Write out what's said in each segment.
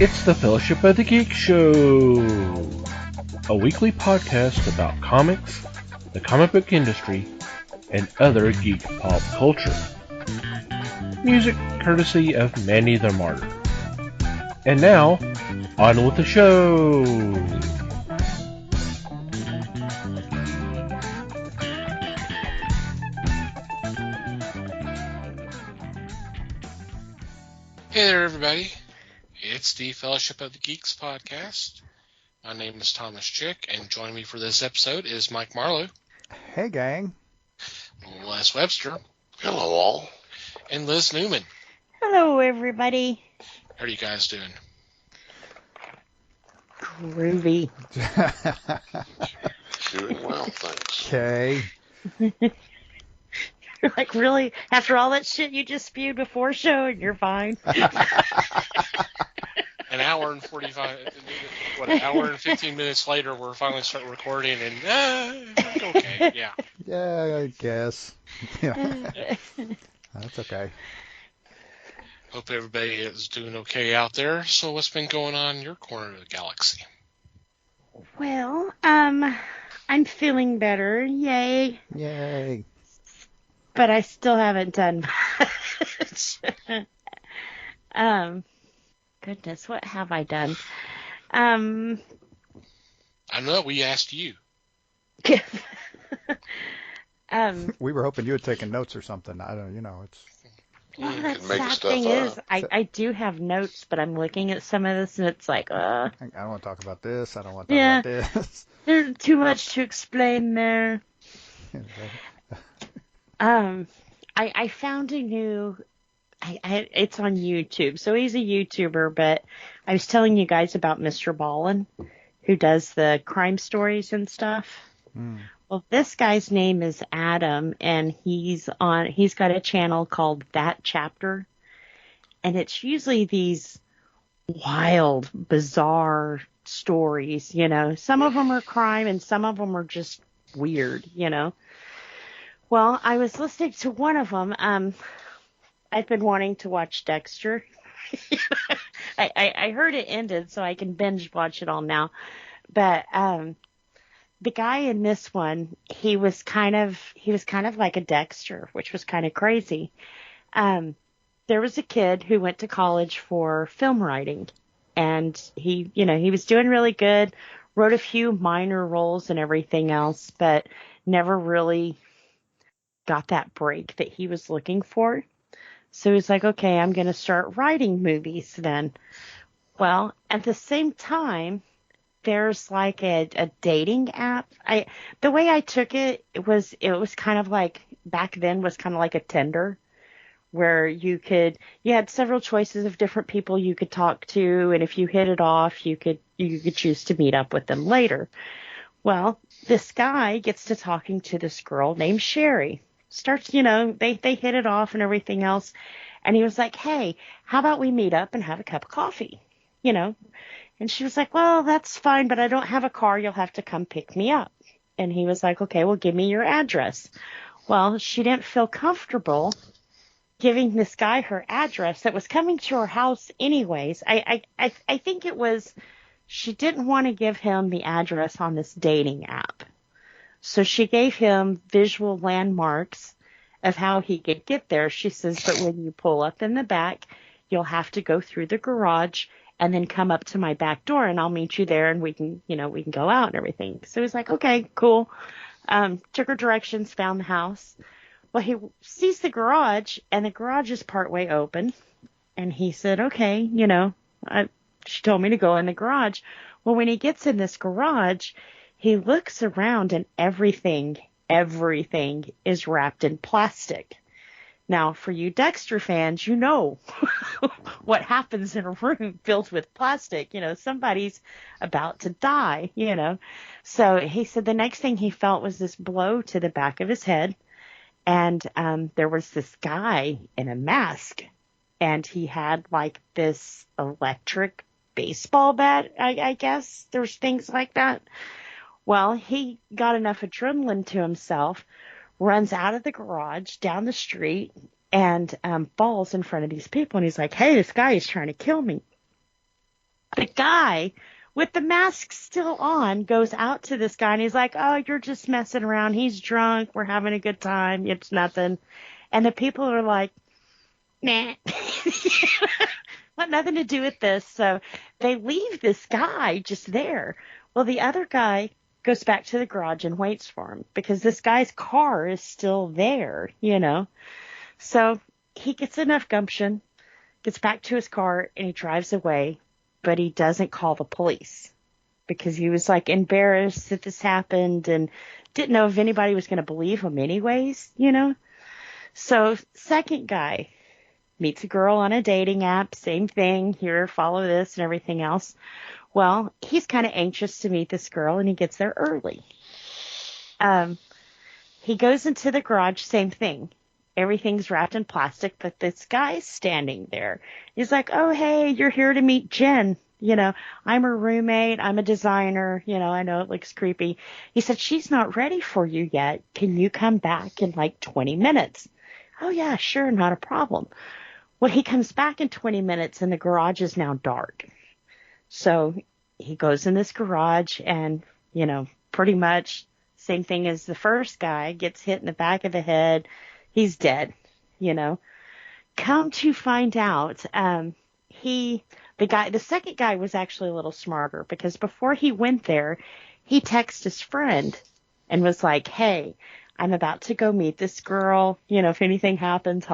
It's the Fellowship of the Geek Show, a weekly podcast about comics, the comic book industry, and other geek pop culture. Music courtesy of Manny the Martyr. And now, on with the show! Hey there, everybody. It's the Fellowship of the Geeks podcast. My name is Thomas Chick, and joining me for this episode is Mike Marlowe. Hey, gang. Les Webster. Hello, all. And Liz Newman. Hello, everybody. How are you guys doing? Groovy. Doing well, thanks. Okay. You're like, really? After all that shit you just spewed before show, and you're fine? An hour and 15 minutes later, we're finally starting recording, and okay, yeah. Yeah, I guess. Yeah. That's okay. Hope everybody is doing okay out there. So what's been going on in your corner of the galaxy? Well, I'm feeling better. Yay. Yay. But I still haven't done much. Goodness, what have I done? I know, we asked you. We were hoping you had taken notes or something. I don't, it's. Well, the make sad stuff thing up. is, I do have notes, but I'm looking at some of this, and it's like, I don't want to talk about this. I don't want to talk about this. There's too much to explain there. I found a new, it's on YouTube. So he's a YouTuber, but I was telling you guys about Mr. Ballin, who does the crime stories and stuff. Mm. Well, this guy's name is Adam, and he's got a channel called That Chapter, and it's usually these wild, bizarre stories, Some of them are crime, and some of them are just weird, Well, I was listening to one of them. I've been wanting to watch Dexter. I heard it ended, so I can binge watch it all now. But the guy in this one, he was kind of like a Dexter, which was kind of crazy. There was a kid who went to college for film writing, and he was doing really good, wrote a few minor roles and everything else, but never really got that break that he was looking for. So he's like, okay, I'm going to start writing movies then. Well, at the same time, there's like a dating app. The way I took it, it was kind of like, back then was kind of like a Tinder, where you had several choices of different people you could talk to, and if you hit it off, you could choose to meet up with them later. Well, this guy gets to talking to this girl named Sherry. Starts, they hit it off and everything else. And he was like, hey, how about we meet up and have a cup of coffee? And she was like, well, that's fine, but I don't have a car. You'll have to come pick me up. And he was like, okay, well, give me your address. Well, she didn't feel comfortable giving this guy her address that was coming to her house anyways. I think it was, she didn't want to give him the address on this dating app. So she gave him visual landmarks of how he could get there. She says, but when you pull up in the back, you'll have to go through the garage and then come up to my back door, and I'll meet you there, and we can go out and everything. So he's like, okay, cool. Took her directions, found the house. Well, he sees the garage, and the garage is partway open. And he said, okay, she told me to go in the garage. Well, when he gets in this garage, he looks around, and everything is wrapped in plastic. Now, for you Dexter fans, you know what happens in a room filled with plastic. Somebody's about to die, So he said the next thing he felt was this blow to the back of his head. And there was this guy in a mask, and he had like this electric baseball bat, I guess. There's things like that. Well, he got enough adrenaline to himself, runs out of the garage, down the street, and falls in front of these people. And he's like, hey, this guy is trying to kill me. The guy with the mask still on goes out to this guy and he's like, "Oh, you're just messing around. He's drunk. We're having a good time. It's nothing." And the people are like, "Nah." Want nothing to do with this. So they leave this guy just there. Well, the other guy goes back to the garage and waits for him because this guy's car is still there, So he gets enough gumption, gets back to his car, and he drives away, but he doesn't call the police because he was like embarrassed that this happened and didn't know if anybody was going to believe him anyways, So second guy meets a girl on a dating app, same thing, here, follow this and everything else. Well, he's kind of anxious to meet this girl, and he gets there early. He goes into the garage, same thing. Everything's wrapped in plastic, but this guy's standing there. He's like, "Oh, hey, you're here to meet Jen. I'm her roommate. I'm a designer. I know it looks creepy." He said, "She's not ready for you yet. Can you come back in like 20 minutes? "Oh, yeah, sure, not a problem." Well, he comes back in 20 minutes, and the garage is now dark. So he goes in this garage and, pretty much same thing as the first guy, gets hit in the back of the head. He's dead, Come to find out, the second guy was actually a little smarter because before he went there, he texted his friend and was like, "Hey, I'm about to go meet this girl. If anything happens,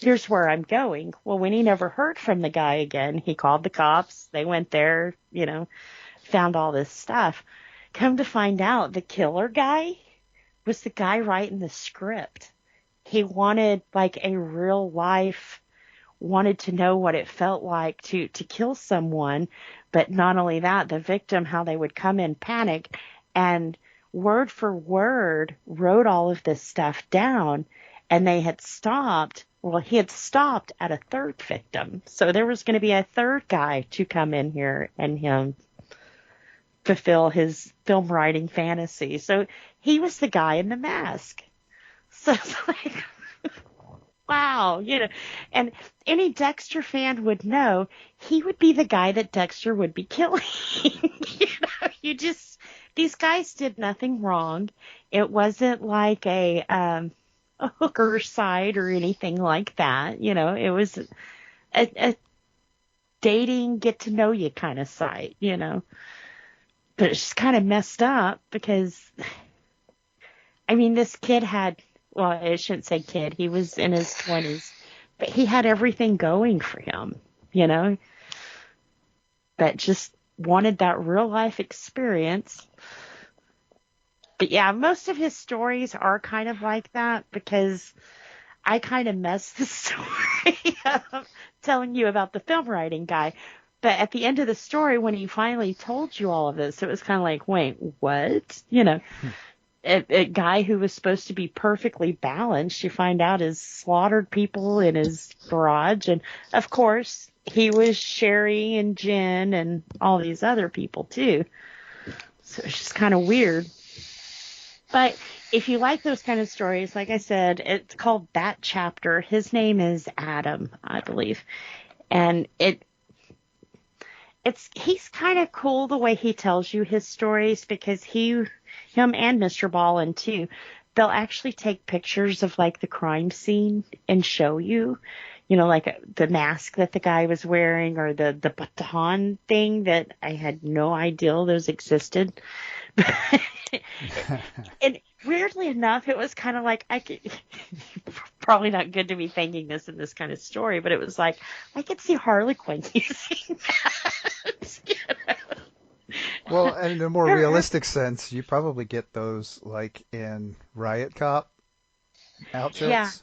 here's where I'm going." Well, when he never heard from the guy again, he called the cops. They went there, found all this stuff. Come to find out, the killer guy was the guy writing the script. He wanted like a real life, wanted to know what it felt like to kill someone. But not only that, the victim, how they would come in panic and word for word wrote all of this stuff down, and they had stopped. Well, he had stopped at a third victim. So there was going to be a third guy to come in here and him fulfill his film writing fantasy. So he was the guy in the mask. So it's like, wow, and any Dexter fan would know he would be the guy that Dexter would be killing. These guys did nothing wrong. It wasn't like a hooker site or anything like that. It was a dating, get to know you kind of site, But it's just kind of messed up because, this kid had, well, I shouldn't say kid, he was in his 20s, but he had everything going for him, but just wanted that real life experience. But yeah, most of his stories are kind of like that because I kind of messed the story up telling you about the film writing guy. But at the end of the story, when he finally told you all of this, it was kind of like, wait, what? A guy who was supposed to be perfectly balanced, you find out has slaughtered people in his garage. And of course, he was Sherry and Jen and all these other people too. So it's just kind of weird. But if you like those kind of stories, like I said, it's called That Chapter. His name is Adam, I believe. And he's kind of cool the way he tells you his stories because him and Mr. Ballin too, they'll actually take pictures of like the crime scene and show you, like the mask that the guy was wearing or the baton thing that I had no idea those existed. And weirdly enough, it was kind of like probably not good to be thinking this in this kind of story, but it was like I could see Harley Quinn using that. Well, and in a more realistic sense, you probably get those like in Riot Cop outfits.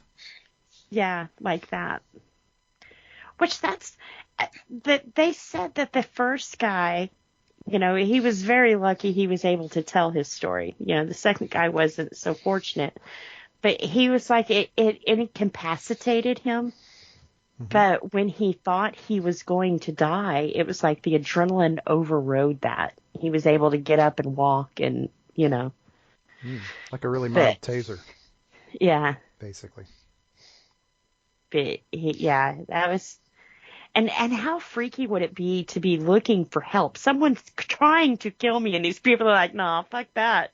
Yeah, like that. Which that they said that the first guy, he was very lucky he was able to tell his story. The second guy wasn't so fortunate. But he was like, it incapacitated him. Mm-hmm. But when he thought he was going to die, it was like the adrenaline overrode that. He was able to get up and walk and, like a really mild taser. Yeah. Basically. But that was... And how freaky would it be to be looking for help? Someone's trying to kill me, and these people are like, "No, fuck that.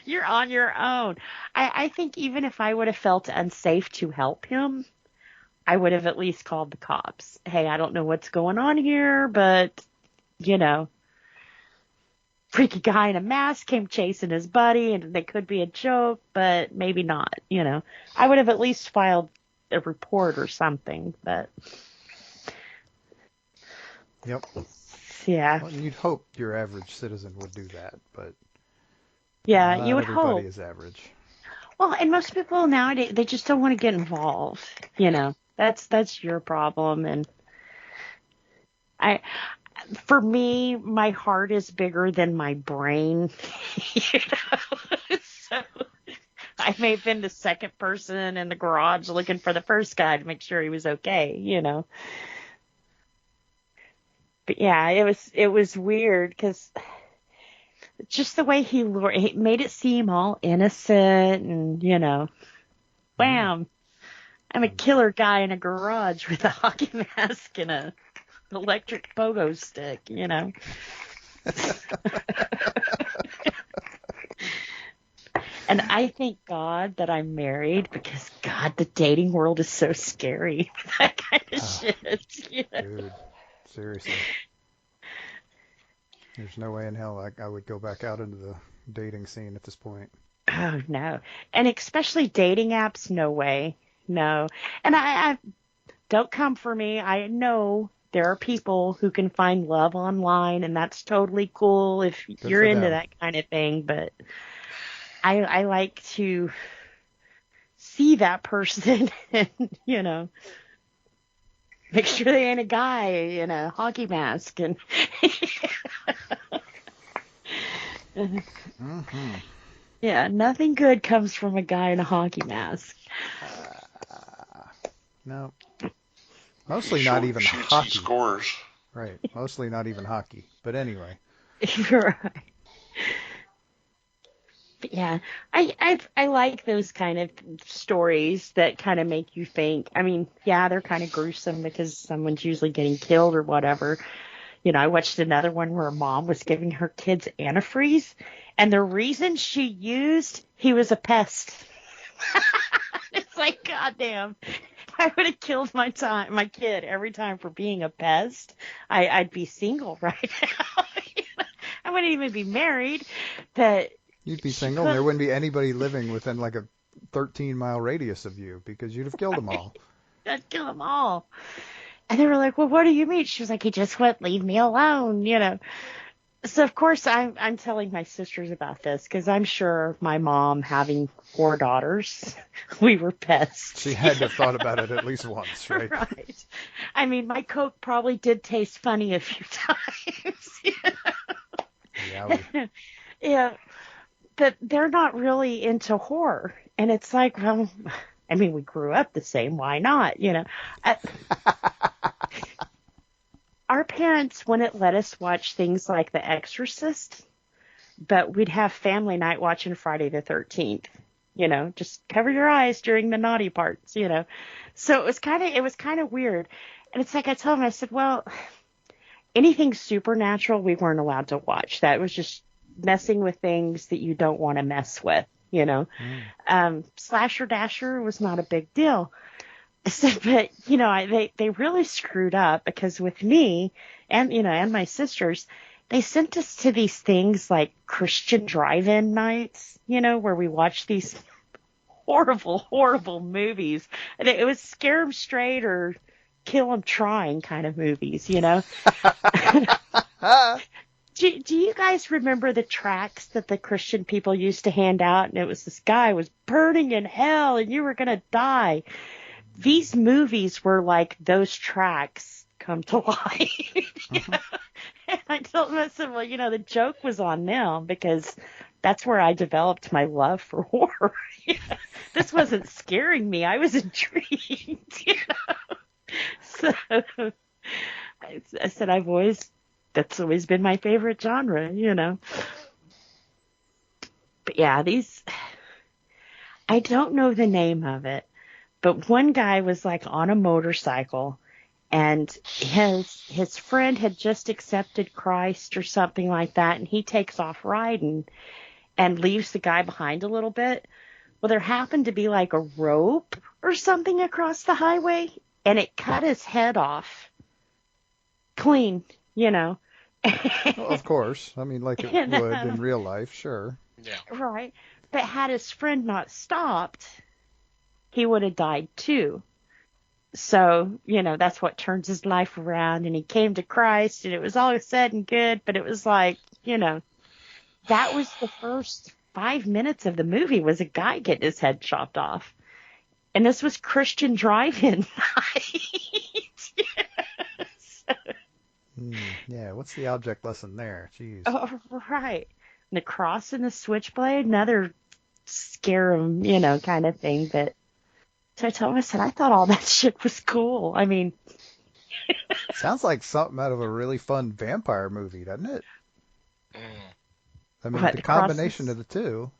You're on your own." I think even if I would have felt unsafe to help him, I would have at least called the cops. Hey, I don't know what's going on here, but, freaky guy in a mask came chasing his buddy, and they could be a joke, but maybe not, I would have at least filed a report or something, but... Yep. Yeah. Well, you'd hope your average citizen would do that, but yeah, not you would everybody hope. is average. Well, and most people nowadays, they just don't want to get involved. That's your problem. And for me, my heart is bigger than my brain. So I may have been the second person in the garage looking for the first guy to make sure he was okay. But yeah, it was weird because just the way he made it seem all innocent and, wham, I'm a killer guy in a garage with a hockey mask and an electric pogo stick, And I thank God that I'm married because, God, the dating world is so scary with that kind of shit. Dude, seriously. There's no way in hell I would go back out into the dating scene at this point. Oh, no. And especially dating apps, no way. No. And I don't come for me. I know there are people who can find love online, and that's totally cool if you're into that kind of thing. But I like to see that person and, make sure they ain't a guy in a hockey mask. And Mm-hmm. Yeah, nothing good comes from a guy in a hockey mask. No. Mostly not even hockey. He scores. Right. Mostly not even hockey. But anyway. Right. But yeah, I like those kind of stories that kind of make you think. I mean, yeah, they're kind of gruesome because someone's usually getting killed or whatever. I watched another one where a mom was giving her kids antifreeze, and the reason she used, he was a pest. It's like, goddamn, if I would have killed my kid every time for being a pest, I'd be single right now. I wouldn't even be married, but... You'd be single, and there wouldn't be anybody living within like a 13-mile radius of you because you'd have killed them all. I'd kill them all. And they were like, well, what do you mean? She was like, he just wouldn't leave me alone, So, of course, I'm telling my sisters about this because I'm sure my mom, having 4 daughters, we were pests. She had to have thought about it at least once, right? Right. I mean, my Coke probably did taste funny a few times. Yeah. Yeah. But they're not really into horror. And it's like, well, I mean, we grew up the same. Why not? Our parents wouldn't let us watch things like The Exorcist, but we'd have family night watching Friday the 13th. Just cover your eyes during the naughty parts. So it was kind of weird. And it's like I told them, I said, well, anything supernatural we weren't allowed to watch. That was just messing with things that you don't want to mess with. Slasher Dasher was not a big deal. So, but, they really screwed up because with me and, and my sisters, they sent us to these things like Christian drive-in nights, where we watched these horrible, horrible movies. And it was scare 'em straight or kill 'em trying kind of movies, Do you guys remember the tracts that the Christian people used to hand out? And it was this guy was burning in hell and you were going to die. These movies were like those tracts come to life. And I told them, I said, well, the joke was on them because that's where I developed my love for horror. This wasn't scaring me. I was intrigued. So I said, that's always been my favorite genre, But yeah, I don't know the name of it, but one guy was like on a motorcycle and his friend had just accepted Christ or something like that, and he takes off riding and leaves the guy behind a little bit. Well, there happened to be like a rope or something across the highway, and it cut his head off clean, you know. Well, of course. I mean, like it And, would in real life, sure. Yeah. right. But had his friend not stopped, he would have died too. So, you know, that's what turns his life around, and he came to Christ, and it was all said and good, but it was like, you know, that was the first 5 minutes of the movie was a guy getting his head chopped off. And this was Christian drive-in night. Yeah, what's the object lesson there? Jeez. Oh, right. And the cross and the switchblade, another scare 'em, you know, kind of thing. But so I told him, I said, I thought all that shit was cool. I mean, Sounds like something out of a really fun vampire movie, doesn't it? Mm. I mean, What, the the combination crosses? of the two.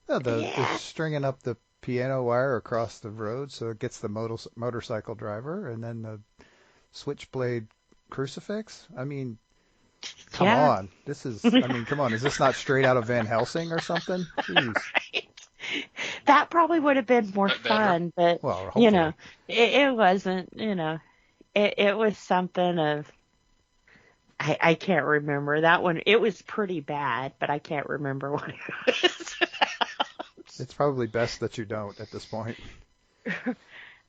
Yeah, the Yeah. stringing up the piano wire across the road so it gets the motorcycle driver, and then the switchblade crucifix. I mean, come Yeah. on. This is, I mean, come on. Is this not straight out of Van Helsing or something? Jeez. That probably would have been more But better. fun, but, Well, hopefully. you know, it wasn't, you know, it was something of, I can't remember that one. It was pretty bad, but I can't remember what it was. It's probably best that you don't at this point.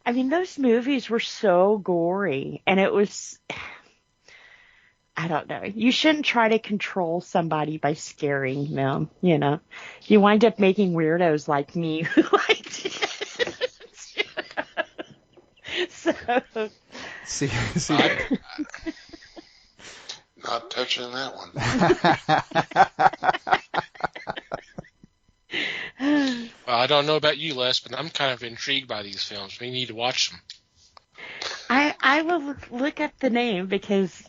I mean, those movies were so gory, and it was, I don't know. You shouldn't try to control somebody by scaring them, you know. You wind up making weirdos like me who liked it. So, See, Not touching that one. Well, I don't know about you, Les, but I'm kind of intrigued by these films. We need to watch them. I will look up the name because,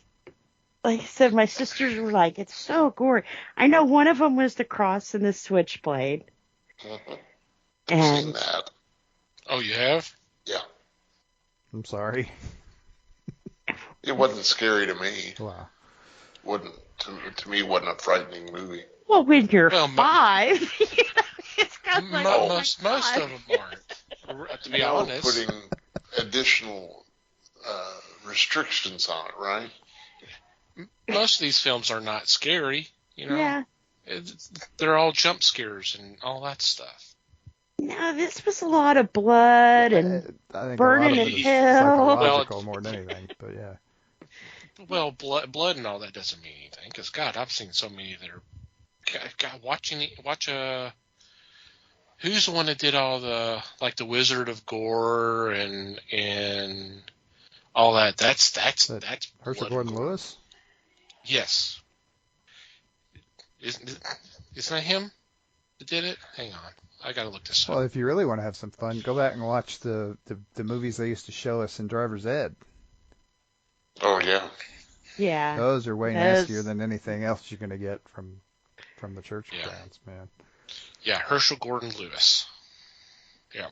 like I said, my sisters were like, it's so gory. I know one of them was the cross and the switchblade. Mhm. Seen And that. Oh, you have? Yeah. I'm sorry. It wasn't scary to me. Wow. Wasn't to me wasn't a frightening movie. well, when you're Well, 5, you know, it's kind of like, oh my Most God. of them aren't. To be Now honest. putting additional restrictions on it, right? Most of these films are not scary, you know. Yeah. They're all jump scares and all that stuff. No, this was a lot of blood and I think burning a lot of in it is hell. psychological Well, more than anything, but yeah. Well, blood and all that doesn't mean anything. Because God, I've seen so many that are. God, watch who's the one that did all the like the Wizard of Gore and all that? That's Herschel blood and Gordon gore. Lewis? Yes. Isn't that him that did it? Hang on. I gotta look this Well, up. if you really want to have some fun, go back and watch the movies they used to show us in Driver's Ed. Oh yeah. Yeah. Those are way Those- nastier than anything else you're going to get from the church Yeah. grounds, man. Yeah, Herschel Gordon Lewis. Yeah.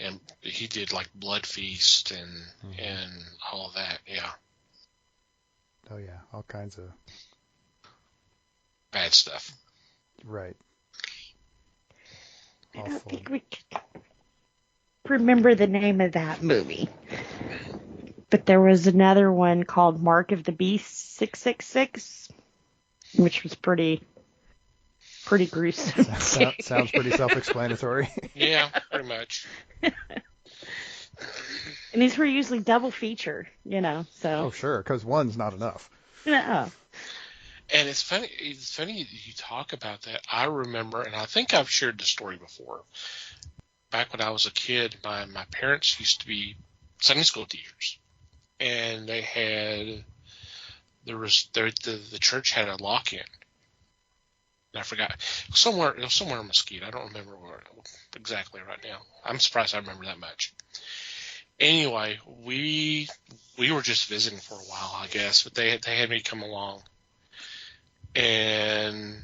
And he did like Blood Feast and all of that. Yeah. Oh yeah, all kinds of Bad stuff. right. I don't Awful. think we can remember the name of that movie. But there was another one called Mark of the Beast 666, which was pretty gruesome. Sounds pretty self-explanatory. Yeah, pretty much. And these were usually double feature, you know, Oh so. sure, because one's not enough. No. And it's funny you talk about that. I remember, and I think I've shared the story before. Back when I was a kid, my parents used to be Sunday school teachers, and they had the church had a lock-in. And I forgot it was somewhere in Mesquite. I don't remember where exactly right now. I'm surprised I remember that much. Anyway, we were just visiting for a while, I guess, but they had me come along. And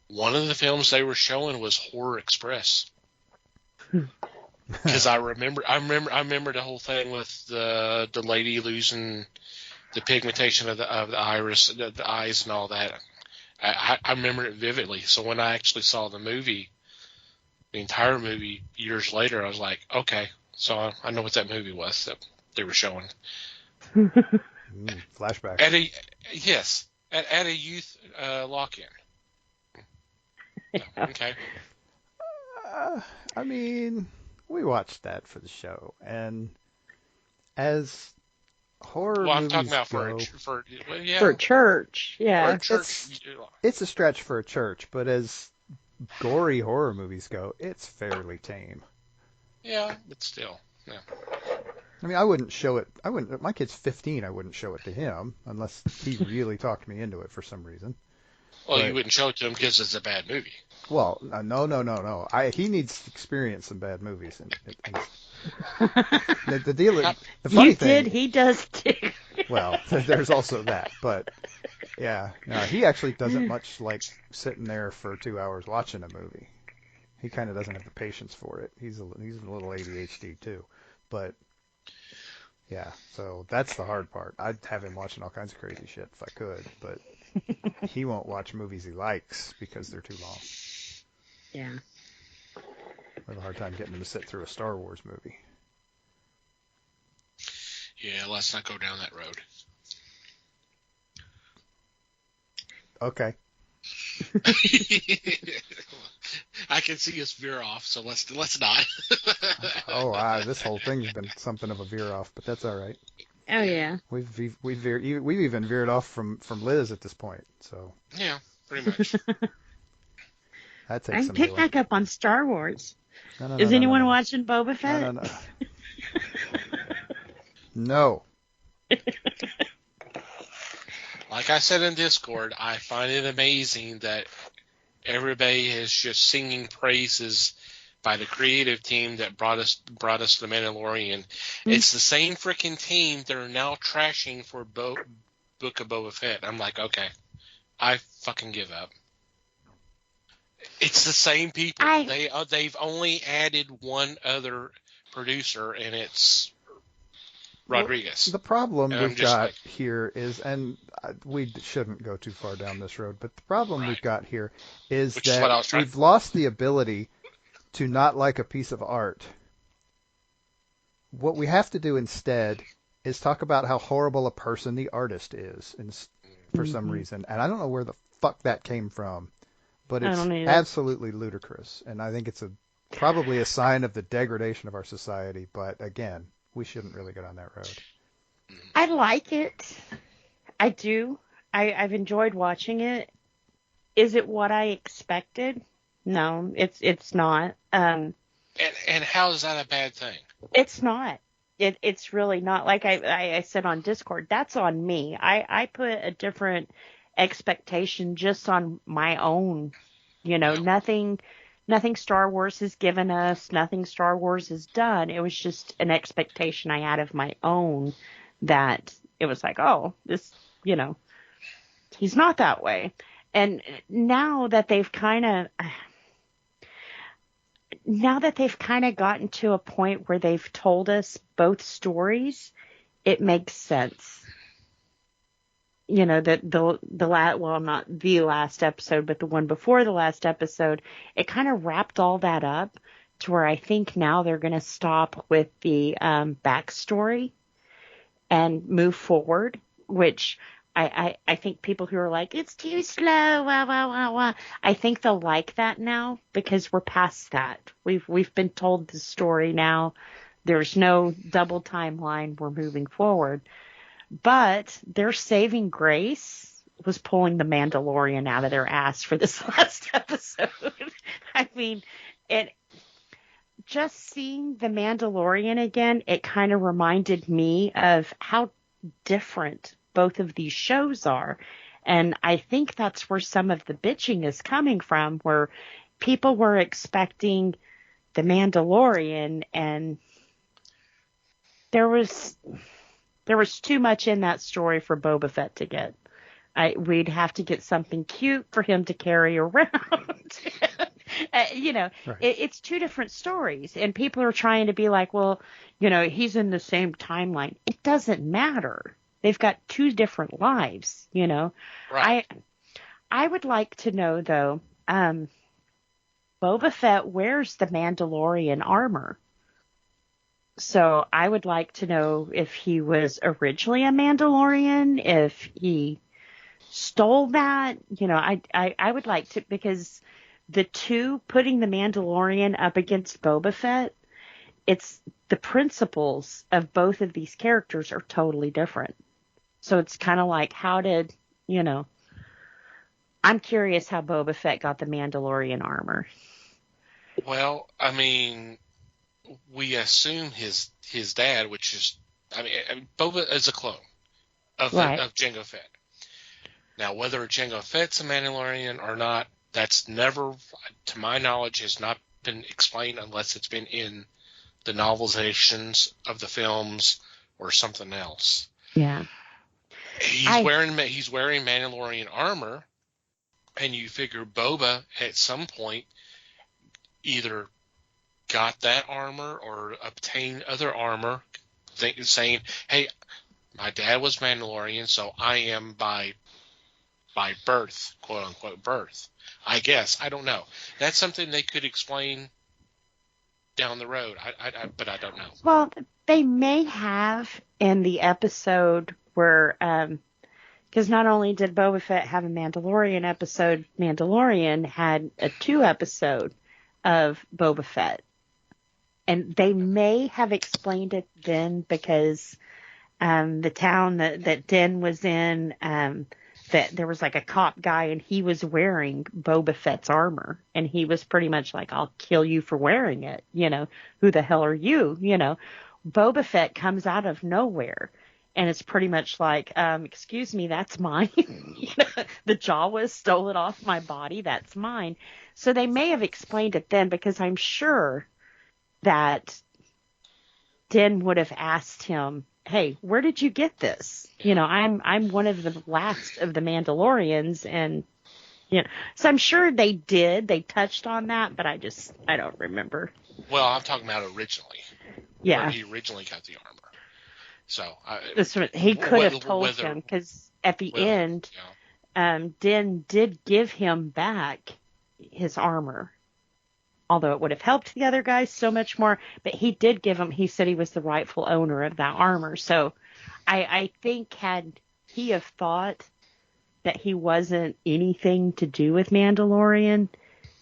one of the films they were showing was Horror Express. because I remember the whole thing with the lady losing the pigmentation of the iris, the eyes, and all that. I remember it vividly. So when I actually saw the movie, the entire movie, years later, I was like, okay, so I know what that movie was that they were showing. Flashback. At a youth lock-in. Okay. I mean, we watched that for the show, and as horror Well, I'm movies talking about go, For church, for yeah. a church. it's a stretch for a church, but as gory horror movies go, it's fairly tame. Yeah, but still. Yeah. I mean, I wouldn't show it. My kid's 15. I wouldn't show it to him unless he really talked me into it for some reason. Well, But- you wouldn't show it to him because it's a bad movie. Well, no. He needs to experience some bad movies. And the deal is, the funny You thing. did, he does too. Well, there's also that. But yeah, no, he actually doesn't much like sitting there for 2 hours watching a movie. He kind of doesn't have the patience for it. He's a little ADHD too. But yeah, so that's the hard part. I'd have him watching all kinds of crazy shit if I could, but he won't watch movies he likes because they're too long. Yeah. I have a hard time getting him to sit through a Star Wars movie. Yeah, let's not go down that road. Okay. I can see us veer off, so let's not. Oh, this whole thing's been something of a veer off, but that's all right. Oh yeah. We've even veered off from Liz at this point, so Yeah, pretty much. that takes I can some pick doing. back up on Star Wars. No, Is anyone no. watching Boba Fett? No. No. Like I said in Discord, I find it amazing that everybody is just singing praises by the creative team that brought us The Mandalorian. It's the same freaking team that are now trashing for Book of Boba Fett. I'm like, okay, I fucking give up. It's the same people. They've only added one other producer, and it's Rodriguez. The problem And I'm we've just got like- here is, and we shouldn't go too far down this road, but the problem we've got here is Which is what I was that trying- we've lost the ability to not like a piece of art. What we have to do instead is talk about how horrible a person the artist is for some reason. And I don't know where the fuck that came from, but I it's don't either. absolutely ludicrous. And I think it's probably a sign of the degradation of our society. But again, we shouldn't really go down that road. I like it. I do. I've enjoyed watching it. Is it what I expected? No, it's not. And how is that a bad thing? It's not. It's really not. Like I said on Discord, that's on me. I put a different expectation just on my own. You know, nothing Star Wars has given us, nothing Star Wars has done. It was just an expectation I had of my own that it was like, oh, this, you know, he's not that way. And now that they've kind of gotten to a point where they've told us both stories, it makes sense. You know, that not the last episode, but the one before the last episode, it kind of wrapped all that up to where I think now they're going to stop with the backstory and move forward, which I think people who are like, it's too slow, I think they'll like that now because we're past that. We've been told the story now. There's no double timeline. We're moving forward. But their saving grace was pulling the Mandalorian out of their ass for this last episode. I mean, just seeing the Mandalorian again, it kind of reminded me of how different both of these shows are. And I think that's where some of the bitching is coming from, where people were expecting the Mandalorian and there was too much in that story for Boba Fett to get. We'd have to get something cute for him to carry around. Right. it's two different stories, and people are trying to be like, well, he's in the same timeline. It doesn't matter. They've got two different lives. Right. I would like to know though. Boba Fett wears the Mandalorian armor. So I would like to know if he was originally a Mandalorian, if he stole that. I would like to, because the two putting the Mandalorian up against Boba Fett, it's the principles of both of these characters are totally different. So it's kind of like, I'm curious how Boba Fett got the Mandalorian armor. Well, I mean, we assume his dad, which is, Boba is a clone of Right. of Jango Fett. Now, whether Jango Fett's a Mandalorian or not, that's never, to my knowledge, has not been explained unless it's been in the novelizations of the films or something else. Yeah. He's wearing Mandalorian armor, and you figure Boba at some point either got that armor or obtained other armor, saying, "Hey, my dad was Mandalorian, so I am by birth, quote unquote birth." I guess, I don't know. That's something they could explain down the road. But I don't know. Well, they may have in the episode where, because not only did Boba Fett have a Mandalorian episode, Mandalorian had a 2-episode of Boba Fett. And they may have explained it then because the town that Din was in, that there was like a cop guy and he was wearing Boba Fett's armor. And he was pretty much like, I'll kill you for wearing it. Who the hell are you? Boba Fett comes out of nowhere. And it's pretty much like, excuse me, that's mine. The Jawas stole it off my body. That's mine. So they may have explained it then, because I'm sure that Din would have asked him, hey, where did you get this? I'm one of the last of the Mandalorians. And, so I'm sure they did. They touched on that, but I don't remember. Well, I'm talking about originally. Yeah. Where he originally got the armor. So he could have told him, because at the end, Din did give him back his armor. Although it would have helped the other guys so much more, but he did give him, he said he was the rightful owner of that armor. So I think had he have thought that he wasn't anything to do with Mandalorian,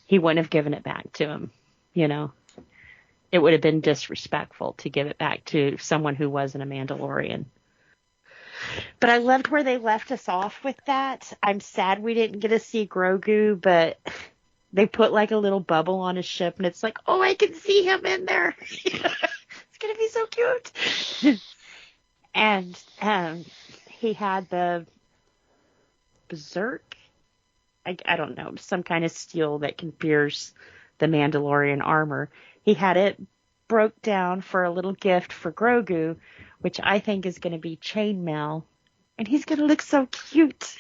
he wouldn't have given it back to him. It would have been disrespectful to give it back to someone who wasn't a Mandalorian. But I loved where they left us off with that. I'm sad we didn't get to see Grogu, but they put like a little bubble on his ship, and it's like, oh, I can see him in there. It's going to be so cute. And he had the Berserk, I don't know, some kind of steel that can pierce the Mandalorian armor. He had it broke down for a little gift for Grogu, which I think is going to be chainmail, and he's going to look so cute.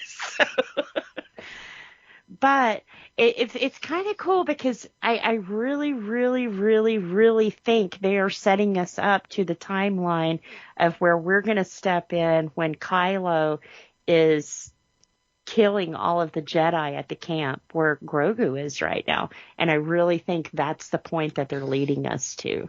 But it's kind of cool because I really, really, really, really think they are setting us up to the timeline of where we're going to step in when Kylo is killing all of the Jedi at the camp where Grogu is right now. And I really think that's the point that they're leading us to.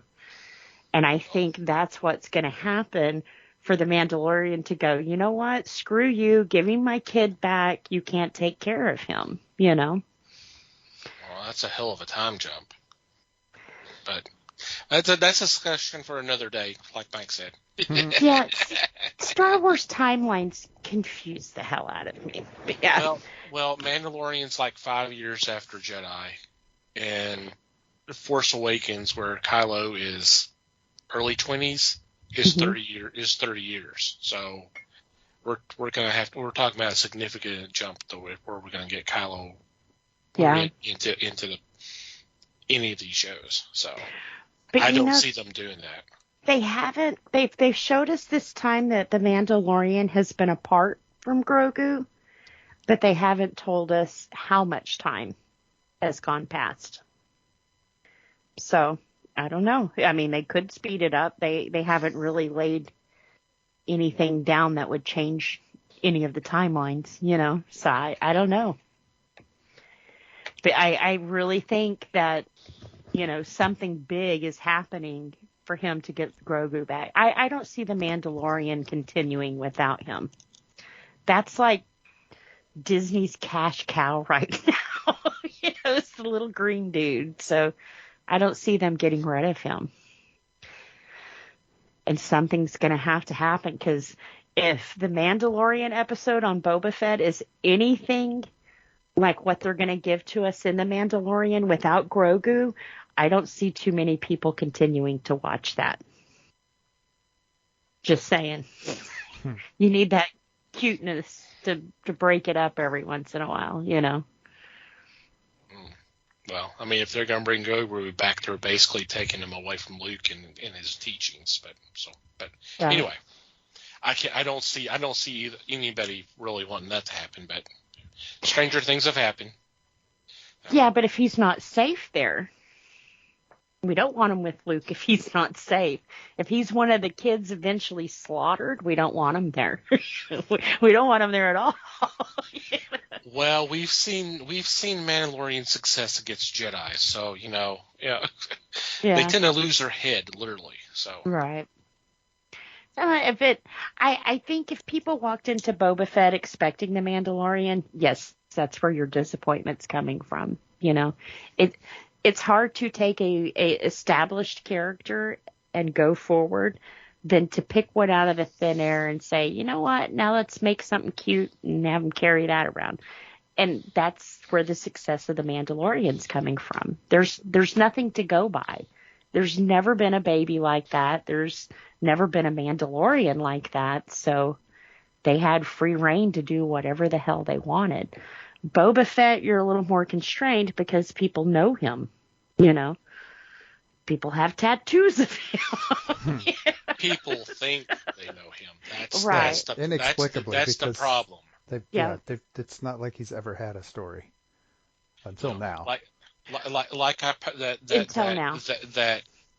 And I think that's what's going to happen for the Mandalorian to go, you know what? Screw you. Give me my kid back. You can't take care of him, Well, that's a hell of a time jump. But that's a discussion for another day, like Mike said. Yeah, Star Wars timelines confuse the hell out of me. Yeah. Well, Mandalorian's like 5 years after Jedi, and The Force Awakens, where Kylo is early 20s, is 30 years. So we're talking about a significant jump though, where we're gonna get Kylo into any of these shows. So but I don't see them doing that. They haven't. They've showed us this time that the Mandalorian has been apart from Grogu, but they haven't told us how much time has gone past. So I don't know. I mean, they could speed it up. They haven't really laid anything down that would change any of the timelines, you know. So I don't know. But I really think that, you know, something big is happening for him to get Grogu back. I don't see the Mandalorian continuing without him. That's like Disney's cash cow right now. You know, it's the little green dude. So I don't see them getting rid of him. And something's going to have to happen, because if the Mandalorian episode on Boba Fett is anything like what they're going to give to us in the Mandalorian without Grogu, I don't see too many people continuing to watch that. Just saying. You need that cuteness to break it up every once in a while, you know. Well, I mean, if they're going to bring Grogu back, they're basically taking him away from Luke and his teachings. But Yeah. anyway, I don't see anybody really wanting that to happen. But stranger things have happened. Yeah, but if he's not safe there, we don't want him with Luke if he's not safe. If he's one of the kids eventually slaughtered, we don't want him there. We don't want him there at all. Well, we've seen Mandalorian success against Jedi, so Yeah. they tend to lose their head literally. So Right. I think if people walked into Boba Fett expecting the Mandalorian, yes, that's where your disappointment's coming from. You know, it's hard to take a established character and go forward than to pick one out of the thin air and say, you know what, now let's make something cute and have them carry that around. And that's where the success of the Mandalorian's coming from. There's nothing to go by. There's never been a baby like that. There's never been a Mandalorian like that. So they had free reign to do whatever the hell they wanted. Boba Fett, you're a little more constrained because people know him. You know, people have tattoos of him. people think they know him. That's Right. That's the, Inexplicably, that's the because problem. It's not like he's ever had a story until now. Like Until now.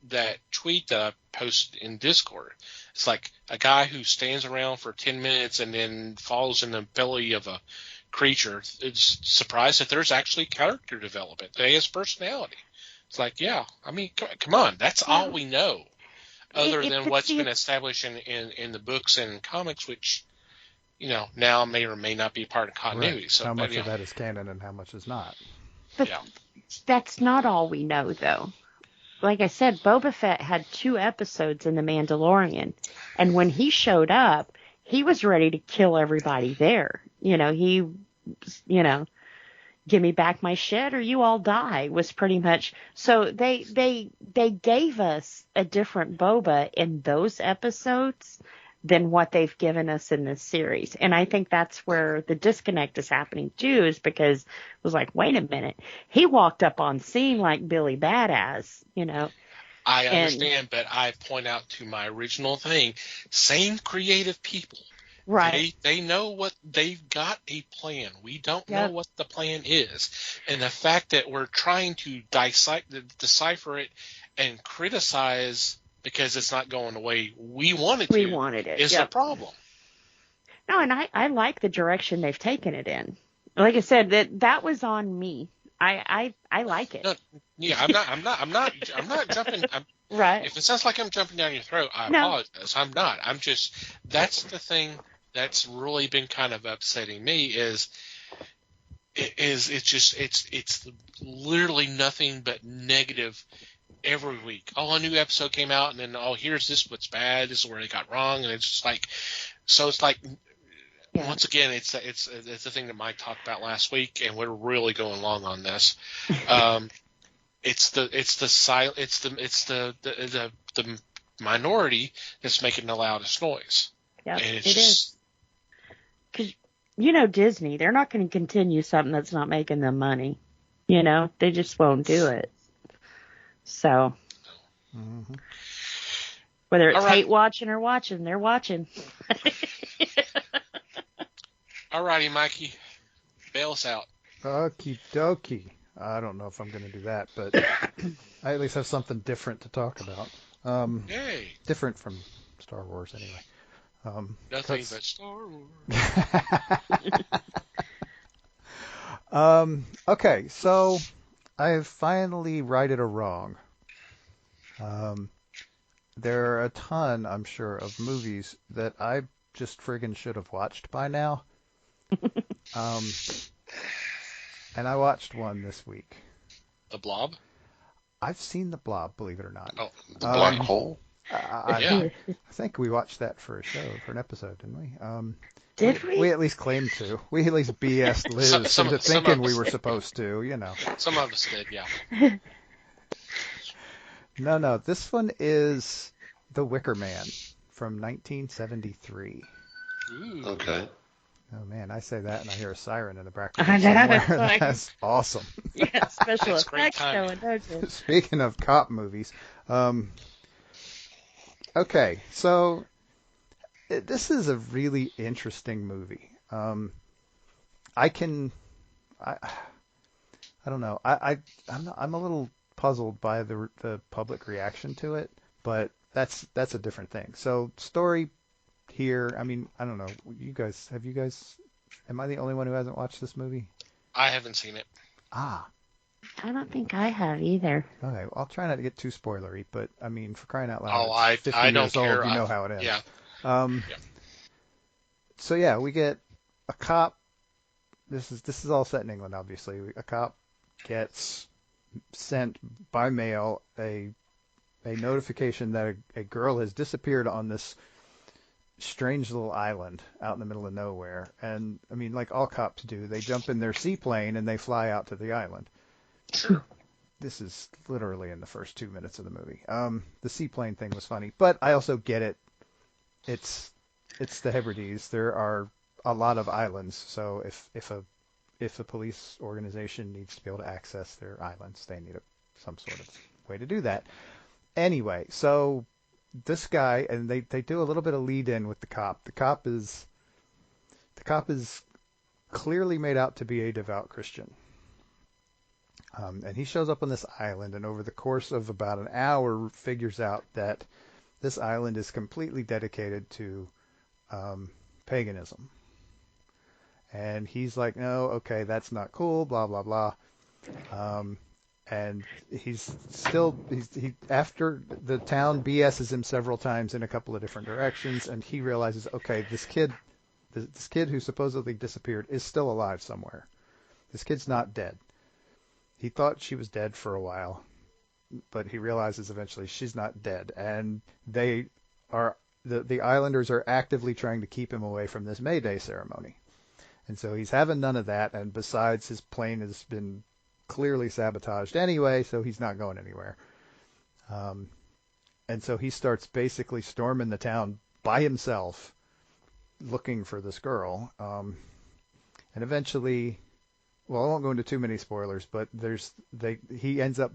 That tweet that I posted in Discord. It's like a guy who stands around for 10 minutes and then falls in the belly of a creature. It's surprised that there's actually character development. They has personality. It's like, yeah, I mean, come on, that's all we know, other than what's been established in the books and comics, which now may or may not be part of continuity. Right. So how much of that is canon and how much is not? But that's not all we know, though. Like I said, Boba Fett had 2 episodes in The Mandalorian, and when he showed up, he was ready to kill everybody there. Give me back my shit or you all die was pretty much. So they gave us a different Boba in those episodes than what they've given us in this series. And I think that's where the disconnect is happening too, is because it was like, wait a minute, he walked up on scene like Billy Badass, I understand, but I point out to my original thing, same creative people. Right. They know what they've got a plan. We don't know what the plan is. And the fact that we're trying to decipher it and criticize because it's not going the way we wanted it is a problem. No, and I like the direction they've taken it in. Like I said, that was on me. I like it. No, yeah, I'm not jumping. Right. If it sounds like I'm jumping down your throat, I apologize. I'm not. I'm just, that's the thing that's really been kind of upsetting me it's literally nothing but negative every week. Oh, a new episode came out, and then here's what's bad. This is where they got wrong, and it's just like, so it's like. Yeah. Once again, it's the thing that Mike talked about last week, and we're really going long on this. It's the minority that's making the loudest noise. Yeah, and it is. Because Disney, they're not going to continue something that's not making them money. They just won't do it. So whether it's hate watching or watching, they're watching. All righty, Mikey. Bail us out. Okie dokie. I don't know if I'm going to do that, but I at least have something different to talk about. Yay! Different from Star Wars, anyway. Nothing 'Cause- but Star Wars. Okay, so I have finally righted a wrong. There are a ton, I'm sure, of movies that I just friggin' should have watched by now. And I watched one this week. The Blob? I've seen The Blob, believe it or not. Oh, The black hole. yeah. I think we watched that for a show, for an episode, didn't we? Did we? We at least claimed to. We at least BS'd Liz Some into of thinking we us were did. supposed to, you know. Some of us did, yeah. No, this one is The Wicker Man from 1973. Ooh. Okay. Oh man, I say that and I hear a siren in the I background know, somewhere. that's like- That's awesome. Yeah, special That's great effects timing. going, don't you? Speaking of cop movies, okay, so this is a really interesting movie. I don't know. I'm a little puzzled by the public reaction to it, but that's a different thing. So story here, I mean, I don't know. Have you guys? Am I the only one who hasn't watched this movie? I haven't seen it. Ah, I don't think I have either. okay. Well, I'll try not to get too spoilery, but I mean, for crying out loud, Oh, it's 50 I don't years old. care. You know how it ends. Yeah. Yeah. So yeah, we get a cop. This is all set in England, obviously. A cop gets sent by mail a notification that a girl has disappeared on this strange little island out in the middle of nowhere. And I mean, like all cops do, they jump in their seaplane and they fly out to the island. This is literally in the first 2 minutes of the movie. The seaplane thing was funny, but I also get it. It's the Hebrides. There are a lot of islands, so if a police organization needs to be able to access their islands, they need some sort of way to do that. Anyway, so this guy, and they do a little bit of lead in with the cop. The cop is clearly made out to be a devout Christian. And he shows up on this island, and over the course of about an hour, figures out that this island is completely dedicated to paganism. And he's like, no, okay, that's not cool, blah, blah, blah. And after the town BS's him several times in a couple of different directions, and he realizes, okay, this kid who supposedly disappeared is still alive somewhere. This kid's not dead. He thought she was dead for a while, but he realizes eventually she's not dead, and the islanders are actively trying to keep him away from this May Day ceremony. And so he's having none of that, and besides, his plane has been clearly sabotaged anyway, so he's not going anywhere. And so he starts basically storming the town by himself, looking for this girl. And eventually, well, I won't go into too many spoilers, but he ends up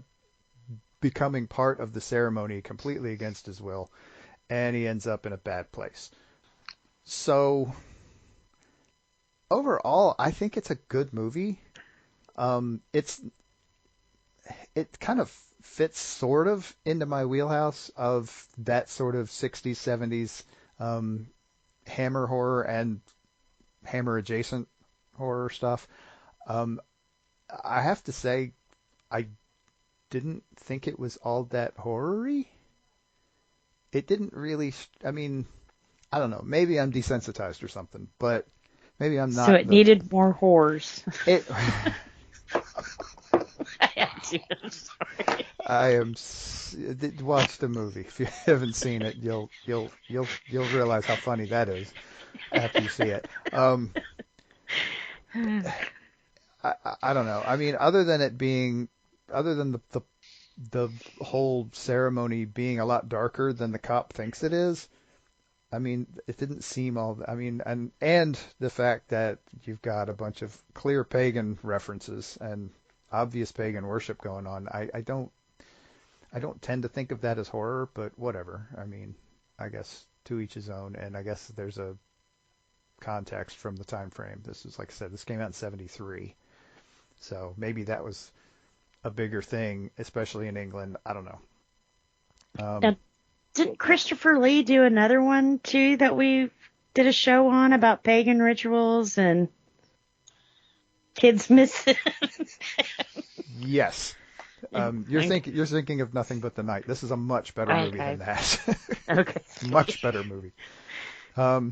becoming part of the ceremony completely against his will, and he ends up in a bad place. So overall, I think it's a good movie. It kind of fits sort of into my wheelhouse of that sort of 60s, 70s Hammer horror and Hammer adjacent horror stuff. I have to say, I didn't think it was all that horror-y. It didn't really, I mean, I don't know, maybe I'm desensitized or something, but maybe I'm not. So it needed more whores. It, I had to. I'm sorry. watch the movie. If you haven't seen it, you'll realize how funny that is after you see it. I don't know. I mean, other than the whole ceremony being a lot darker than the cop thinks it is, I mean, it didn't seem all. I mean, and the fact that you've got a bunch of clear pagan references and obvious pagan worship going on. I don't tend to think of that as horror, but whatever. I mean, I guess to each his own, and I guess there's a context from the time frame. This is, like I said, this came out in 73. So maybe that was a bigger thing, especially in England. I don't know. Now, didn't Christopher Lee do another one too that we did a show on about pagan rituals and kids missing? Yes. You're thinking of Nothing But the Night. This is a much better movie than that. Okay. Much better movie. I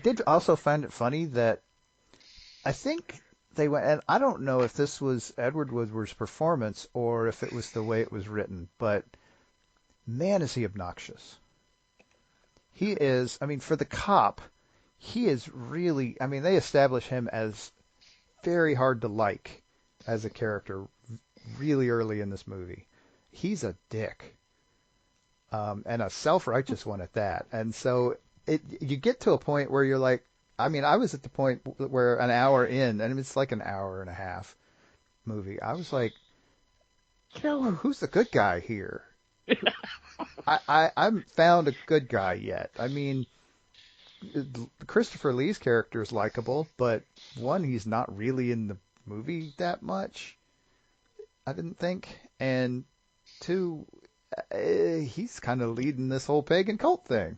did also find it funny that I think they went, and I don't know if this was Edward Woodward's performance or if it was the way it was written, but man, is he obnoxious. He is, I mean, for the cop, he is really, I mean, they establish him as very hard to like as a character really early in this movie. He's a dick. And a self-righteous one at that. And so you get to a point where you're like, I mean, I was at the point where an hour in, and it's like an hour and a half movie. I was like, Kill him. who's the good guy here? I haven't found a good guy yet. I mean, Christopher Lee's character is likable, but one, he's not really in the movie that much, I didn't think. And two, he's kind of leading this whole pagan cult thing.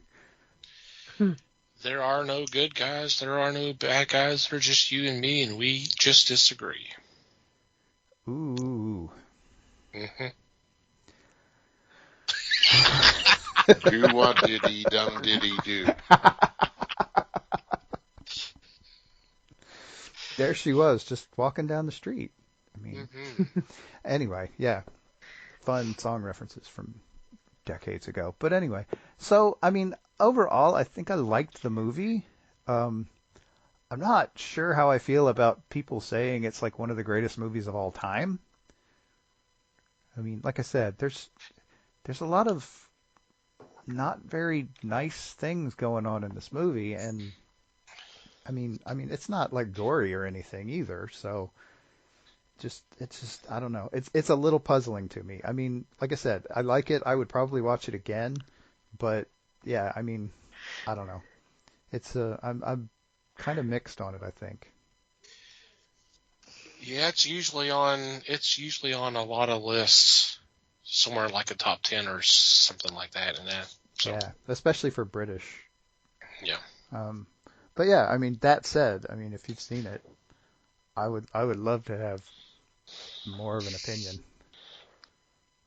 There are no good guys. There are no bad guys. They're just you and me, and we just disagree. Ooh. Mm-hmm. Do what did he done did he do? There she was, just walking down the street. I mean, Mm-hmm. anyway, yeah. Fun song references from decades ago. But anyway, so, I mean, overall, I think I liked the movie. I'm not sure how I feel about people saying it's like one of the greatest movies of all time. I mean, like I said, there's a lot of not very nice things going on in this movie, and I mean, it's not like gory or anything either. So, it's just I don't know. It's a little puzzling to me. I mean, like I said, I like it. I would probably watch it again, but yeah, I mean, I don't know. I'm kind of mixed on it, I think. Yeah, it's usually on a lot of lists, somewhere like a top 10 or something like that. And that, so Yeah, especially for British. yeah. But yeah, I mean, that said, I mean, if you've seen it, I would love to have more of an opinion.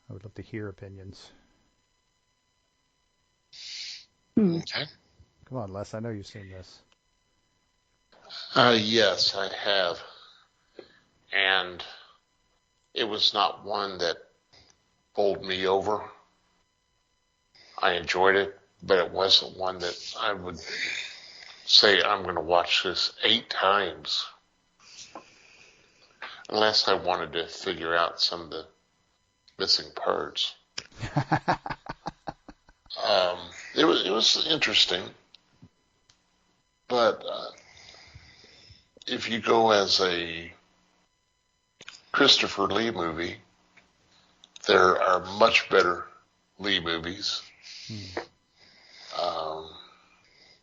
I would love to hear opinions. Okay. Come on, Les, I know you've seen this. Yes, I have. And it was not one that bowled me over. I enjoyed it, but it wasn't one that I would say I'm going to watch this 8 times. Unless I wanted to figure out some of the missing parts. It was interesting, but if you go as a Christopher Lee movie, there are much better Lee movies.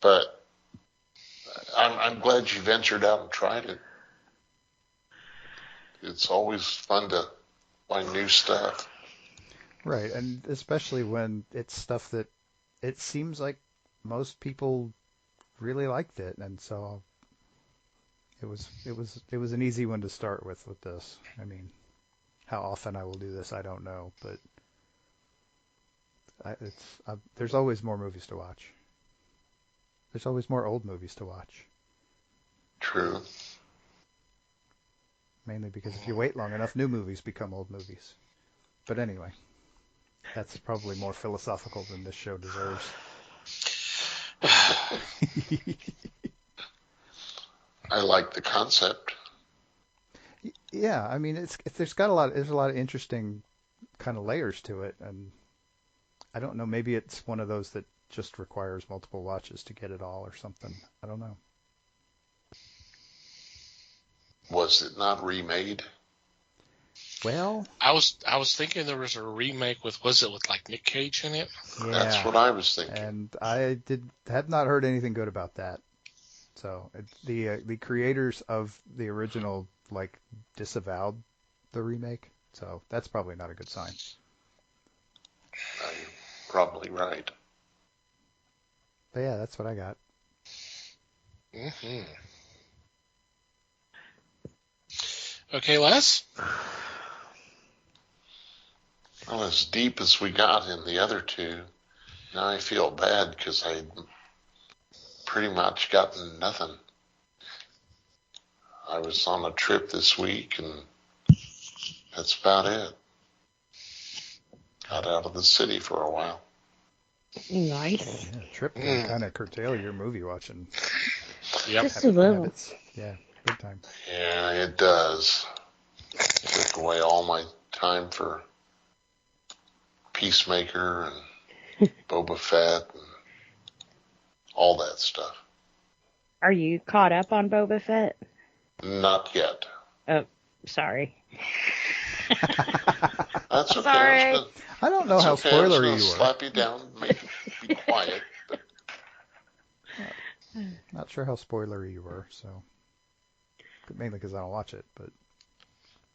But I'm glad you ventured out and tried it. It's always fun to find new stuff. Right, and especially when it's stuff that it seems like most people really liked it, and so it was an easy one to start with this. I mean, how often I will do this, I don't know, but there's always more movies to watch. There's always more old movies to watch. True. Mainly because if you wait long enough, new movies become old movies. But anyway, that's probably more philosophical than this show deserves. I like the concept. Yeah, I mean, there's a lot of interesting kind of layers to it, and I don't know, maybe it's one of those that just requires multiple watches to get it all or something. I don't know. Was it not remade? Well, I was thinking there was a remake with like Nick Cage in it? yeah, That's what I was thinking. and I had not heard anything good about that. So the creators of the original like disavowed the remake. So that's probably not a good sign. You're probably right. But yeah, that's what I got. Mm-hmm. Okay, Les? Well, as deep as we got in the other two, now I feel bad because I pretty much gotten nothing. I was on a trip this week, and that's about it. Got out of the city for a while. Nice. Yeah, trip can kind of curtail your movie watching Yep. Just a little. habits. Yeah, big time. Yeah, it does. Took away all my time for Peacemaker and Boba Fett and all that stuff. Are you caught up on Boba Fett? Not yet. Oh, sorry. That's okay. Sorry. I don't know That's how okay. I was spoilery gonna you were. slap you down, make you be quiet. But Not sure how spoilery you were, so mainly because I don't watch it. But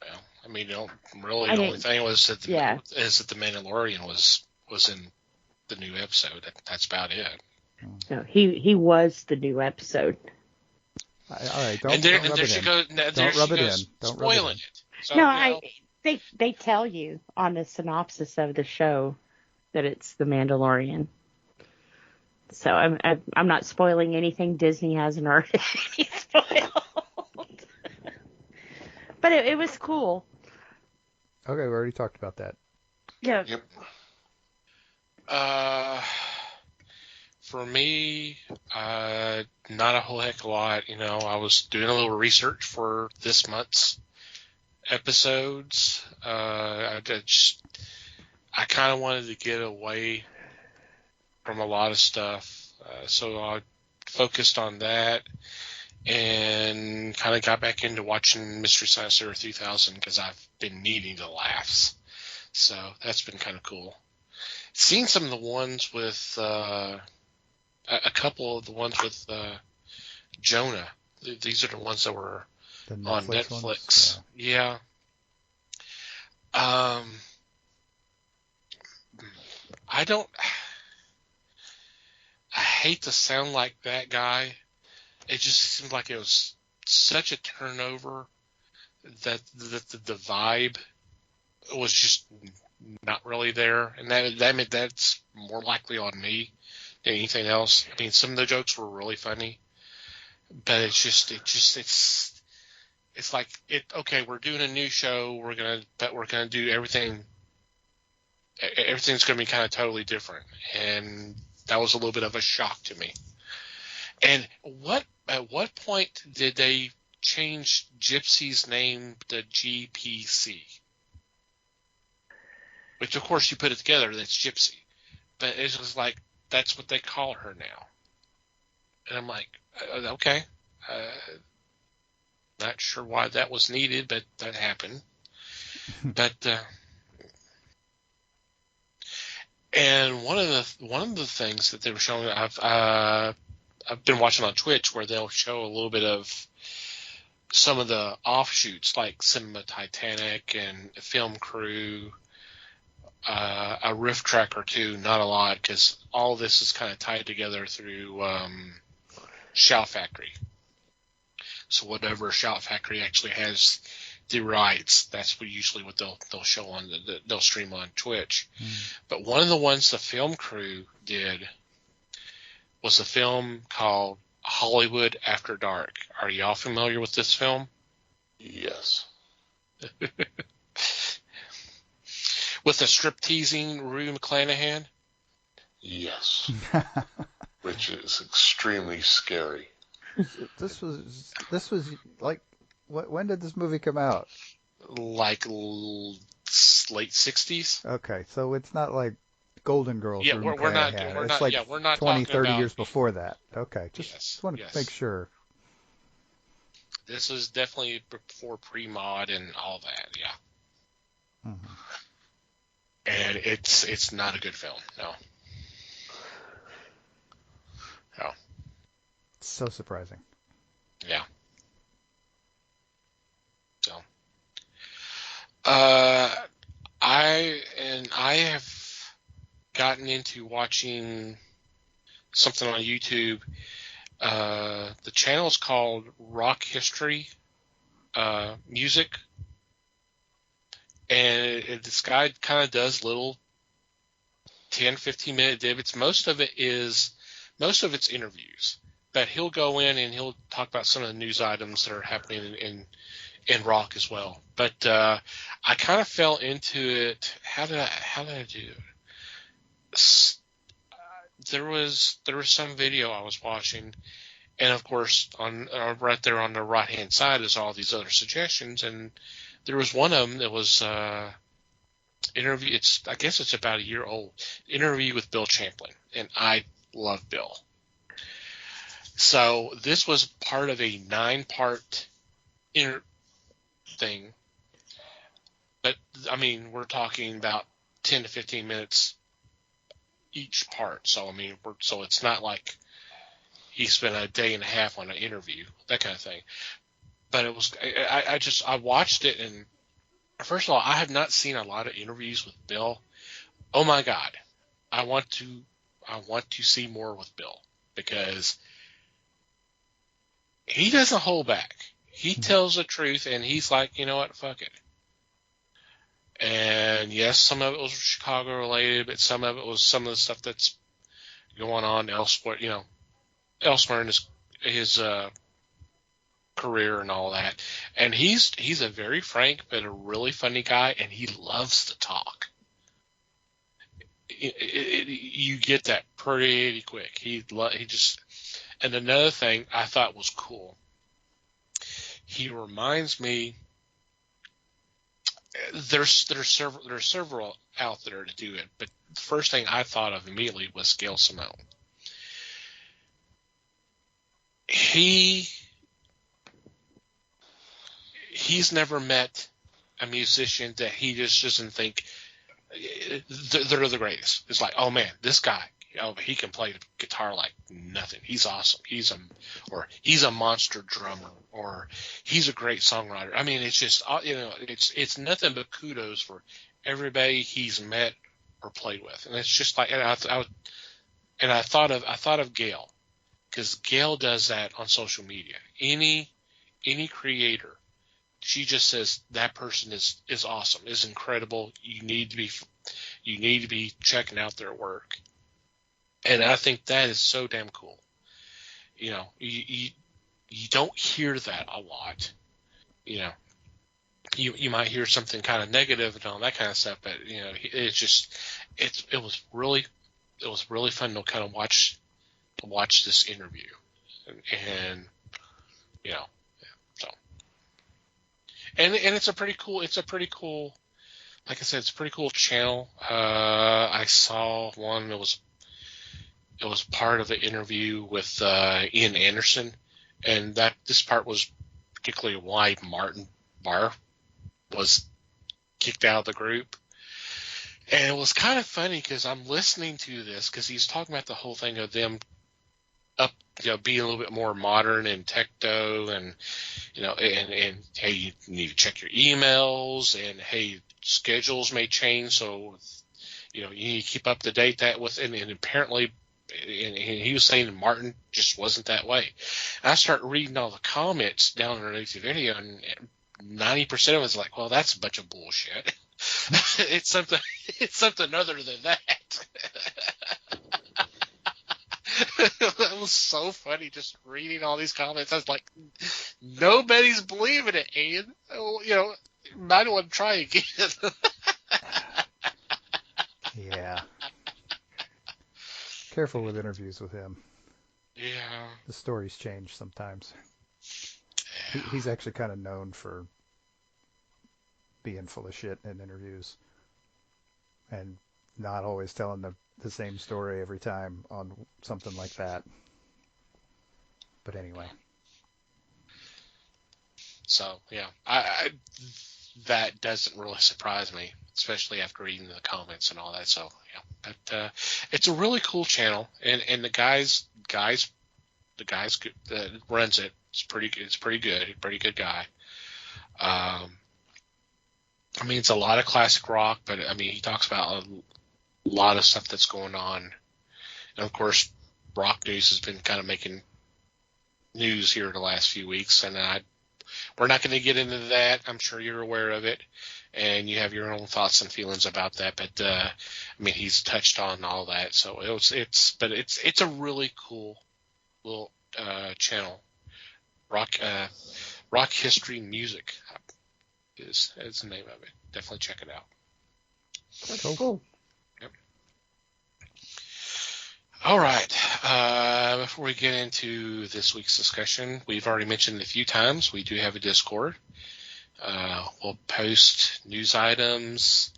Well, I mean, the only didn't- thing was that yeah. the Mandalorian was in the new episode. That's about it. No, he was the new episode. all right, don't, And there, don't and rub there it she in. goes. There Don't she rub it goes in. Don't rub it spoiling in. it. So, No, you know, they tell you on the synopsis of the show that it's the Mandalorian. So I'm not spoiling anything Disney hasn't already spoiled. But it was cool. Okay, we already talked about that. Yeah. yep. For me, not a whole heck of a lot. You know, I was doing a little research for this month's episodes. I kind of wanted to get away from a lot of stuff, so I focused on that and kind of got back into watching Mystery Science Theater 3000 because I've been needing the laughs. So that's been kind of cool. Seen some of the ones with a couple of the ones with Jonah. These are the ones that were The on Netflix Netflix. ones? Yeah. I hate to sound like that guy. It just seemed like it was such a turnover that the vibe was just not really there, and that's more likely on me than anything else. I mean, some of the jokes were really funny, but it's like okay, we're doing a new show, we're gonna do everything's gonna be kind of totally different, and that was a little bit of a shock to me. And at what point did they change Gypsy's name to GPC? Which, of course, you put it together, that's Gypsy. But it's just like, that's what they call her now. And I'm like, okay. Not sure why that was needed, but that happened. But, and one of the things that they were showing, I've been watching on Twitch where they'll show a little bit of some of the offshoots, like Cinema Titanic and Film Crew, a riff track or two, not a lot, because all this is kind of tied together through Shout Factory. So whatever Shout Factory actually has the rights, that's usually what they'll show on they'll stream on Twitch. But one of the ones the Film Crew did was a film called Hollywood After Dark. Are y'all familiar with this film? Yes. With the strip-teasing Rue McClanahan? Yes. Which is extremely scary. This was like, when did this movie come out? Like late 60s? Okay, so it's not like Golden Girls. Yeah, or we're not. McClanahan. We're It's not. like Yeah, we're not 20, talking 30 about, years before that. Okay, Yes, just want to yes. make sure. This is definitely before pre-mod and all that. Yeah, Mhm. and it's not a good film. No. No. So surprising. Yeah. So. I have gotten into watching something on YouTube. The channel is called Rock History Music, and this guy kind of does little 10, 15-minute divots. Most of it's interviews, but he'll go in and he'll talk about some of the news items that are happening in rock as well. But I kind of fell into it. How did I do it? There was some video I was watching, and of course on right there on the right hand side is all these other suggestions, and there was one of them that was interview. I guess it's about a year old. Interview with Bill Champlin, and I love Bill. So this was part of a 9-part thing, but I mean we're talking about 10 to 15 minutes each part. So I mean so it's not like he spent a day and a half on an interview, that kind of thing. But it was I watched it, and first of all, I have not seen a lot of interviews with Bill. Oh my God, I want to see more with Bill, because he doesn't hold back. He tells the truth, and he's like, you know what, fuck it. And yes, some of it was Chicago related, but some of it was some of the stuff that's going on elsewhere, elsewhere in his career and all that. And he's a very frank but a really funny guy, and he loves to talk. You get that pretty quick. He just. And another thing I thought was cool, he reminds me. There's several out there to do it, but the first thing I thought of immediately was Gail Simone. He's never met a musician that he just doesn't think they're the greatest. It's like, oh man, this guy, he can play the guitar like nothing. He's awesome. He's a monster drummer, or he's a great songwriter. I mean, it's just, it's nothing but kudos for everybody he's met or played with. And it's just like, and I thought of Gail, because Gail does that on social media. Any creator, she just says that person is awesome, is incredible. You need to be checking out their work. And I think that is so damn cool. You don't hear that a lot. You might hear something kind of negative and all that kind of stuff, but it was really fun to kind of watch this interview, and so. And it's a pretty cool, like I said, it's a pretty cool channel. I saw one that was part of the interview with Ian Anderson, and this part was particularly why Martin Barre was kicked out of the group. And it was kind of funny because I'm listening to this because he's talking about the whole thing of them being a little bit more modern and techno, and and hey, you need to check your emails, and hey, schedules may change, so you need to keep up to date that with, and apparently, and he was saying Martin just wasn't that way. And I start reading all the comments down underneath the video, and 90% of it's like, well, that's a bunch of bullshit. It's something other than that. That was so funny, just reading all these comments. I was like, nobody's believing it, Ian. Might want to try again. Yeah. Careful with interviews with him. Yeah. The stories change sometimes. He's actually kind of known for being full of shit in interviews and not always telling the same story every time on something like that. But anyway. So, yeah, I that doesn't really surprise me, especially after reading the comments and all that. So, yeah, but it's a really cool channel, and the guys that runs it, it's pretty good, pretty good guy. I mean, it's a lot of classic rock, but I mean, he talks about a lot of stuff that's going on. And of course, rock news has been kind of making news here the last few weeks, and we're not going to get into that. I'm sure you're aware of it, and you have your own thoughts and feelings about that. But I mean, he's touched on all that, so it's a really cool little channel. Rock History Music is the name of it. Definitely check it out. That's cool. Yep. All right. Before we get into this week's discussion, we've already mentioned it a few times. We do have a Discord. We'll post news items,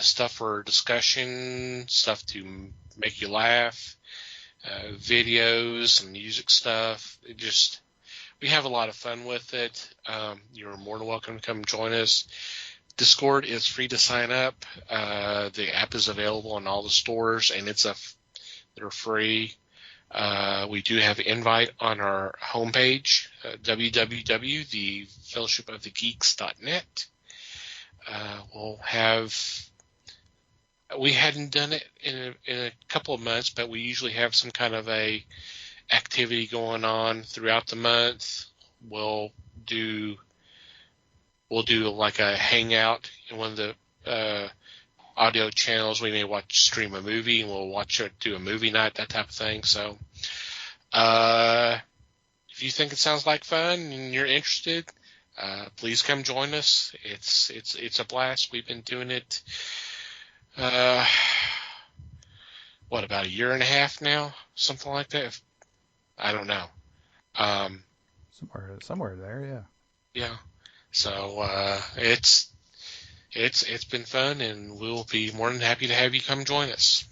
stuff for discussion, stuff to make you laugh, videos and music stuff. We have a lot of fun with it. You're more than welcome to come join us. Discord is free to sign up. The app is available in all the stores, and they're free. We do have an invite on our homepage, www.thefellowshipofthegeeks.net. We hadn't done it in a couple of months, but we usually have some kind of a activity going on throughout the month. We'll do like a hangout in one of the audio channels. We may stream a movie, and we'll do a movie night, that type of thing. So if you think it sounds like fun and you're interested, please come join us. It's a blast. We've been doing it about a year and a half now, something like that. I don't know. Somewhere there, yeah. Yeah. So it's been fun, and we'll be more than happy to have you come join us.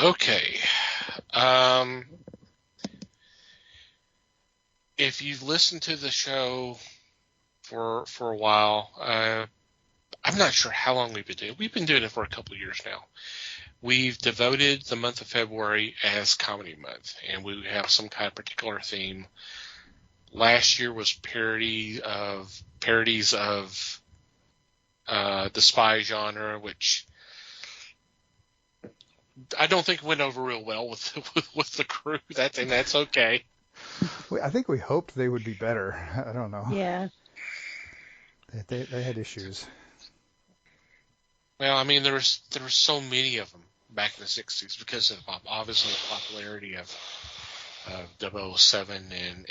Okay. If you've listened to the show for a while, I'm not sure how long we've been doing it. We've been doing it for a couple of years now. We've devoted the month of February as Comedy Month, and we have some kind of particular theme. Last year was parodies of the spy genre, which I don't think went over real well with the crew. That's okay. I think we hoped they would be better. I don't know. Yeah. They had issues. Well, I mean, there were so many of them back in the 60s because of obviously the popularity of 007 and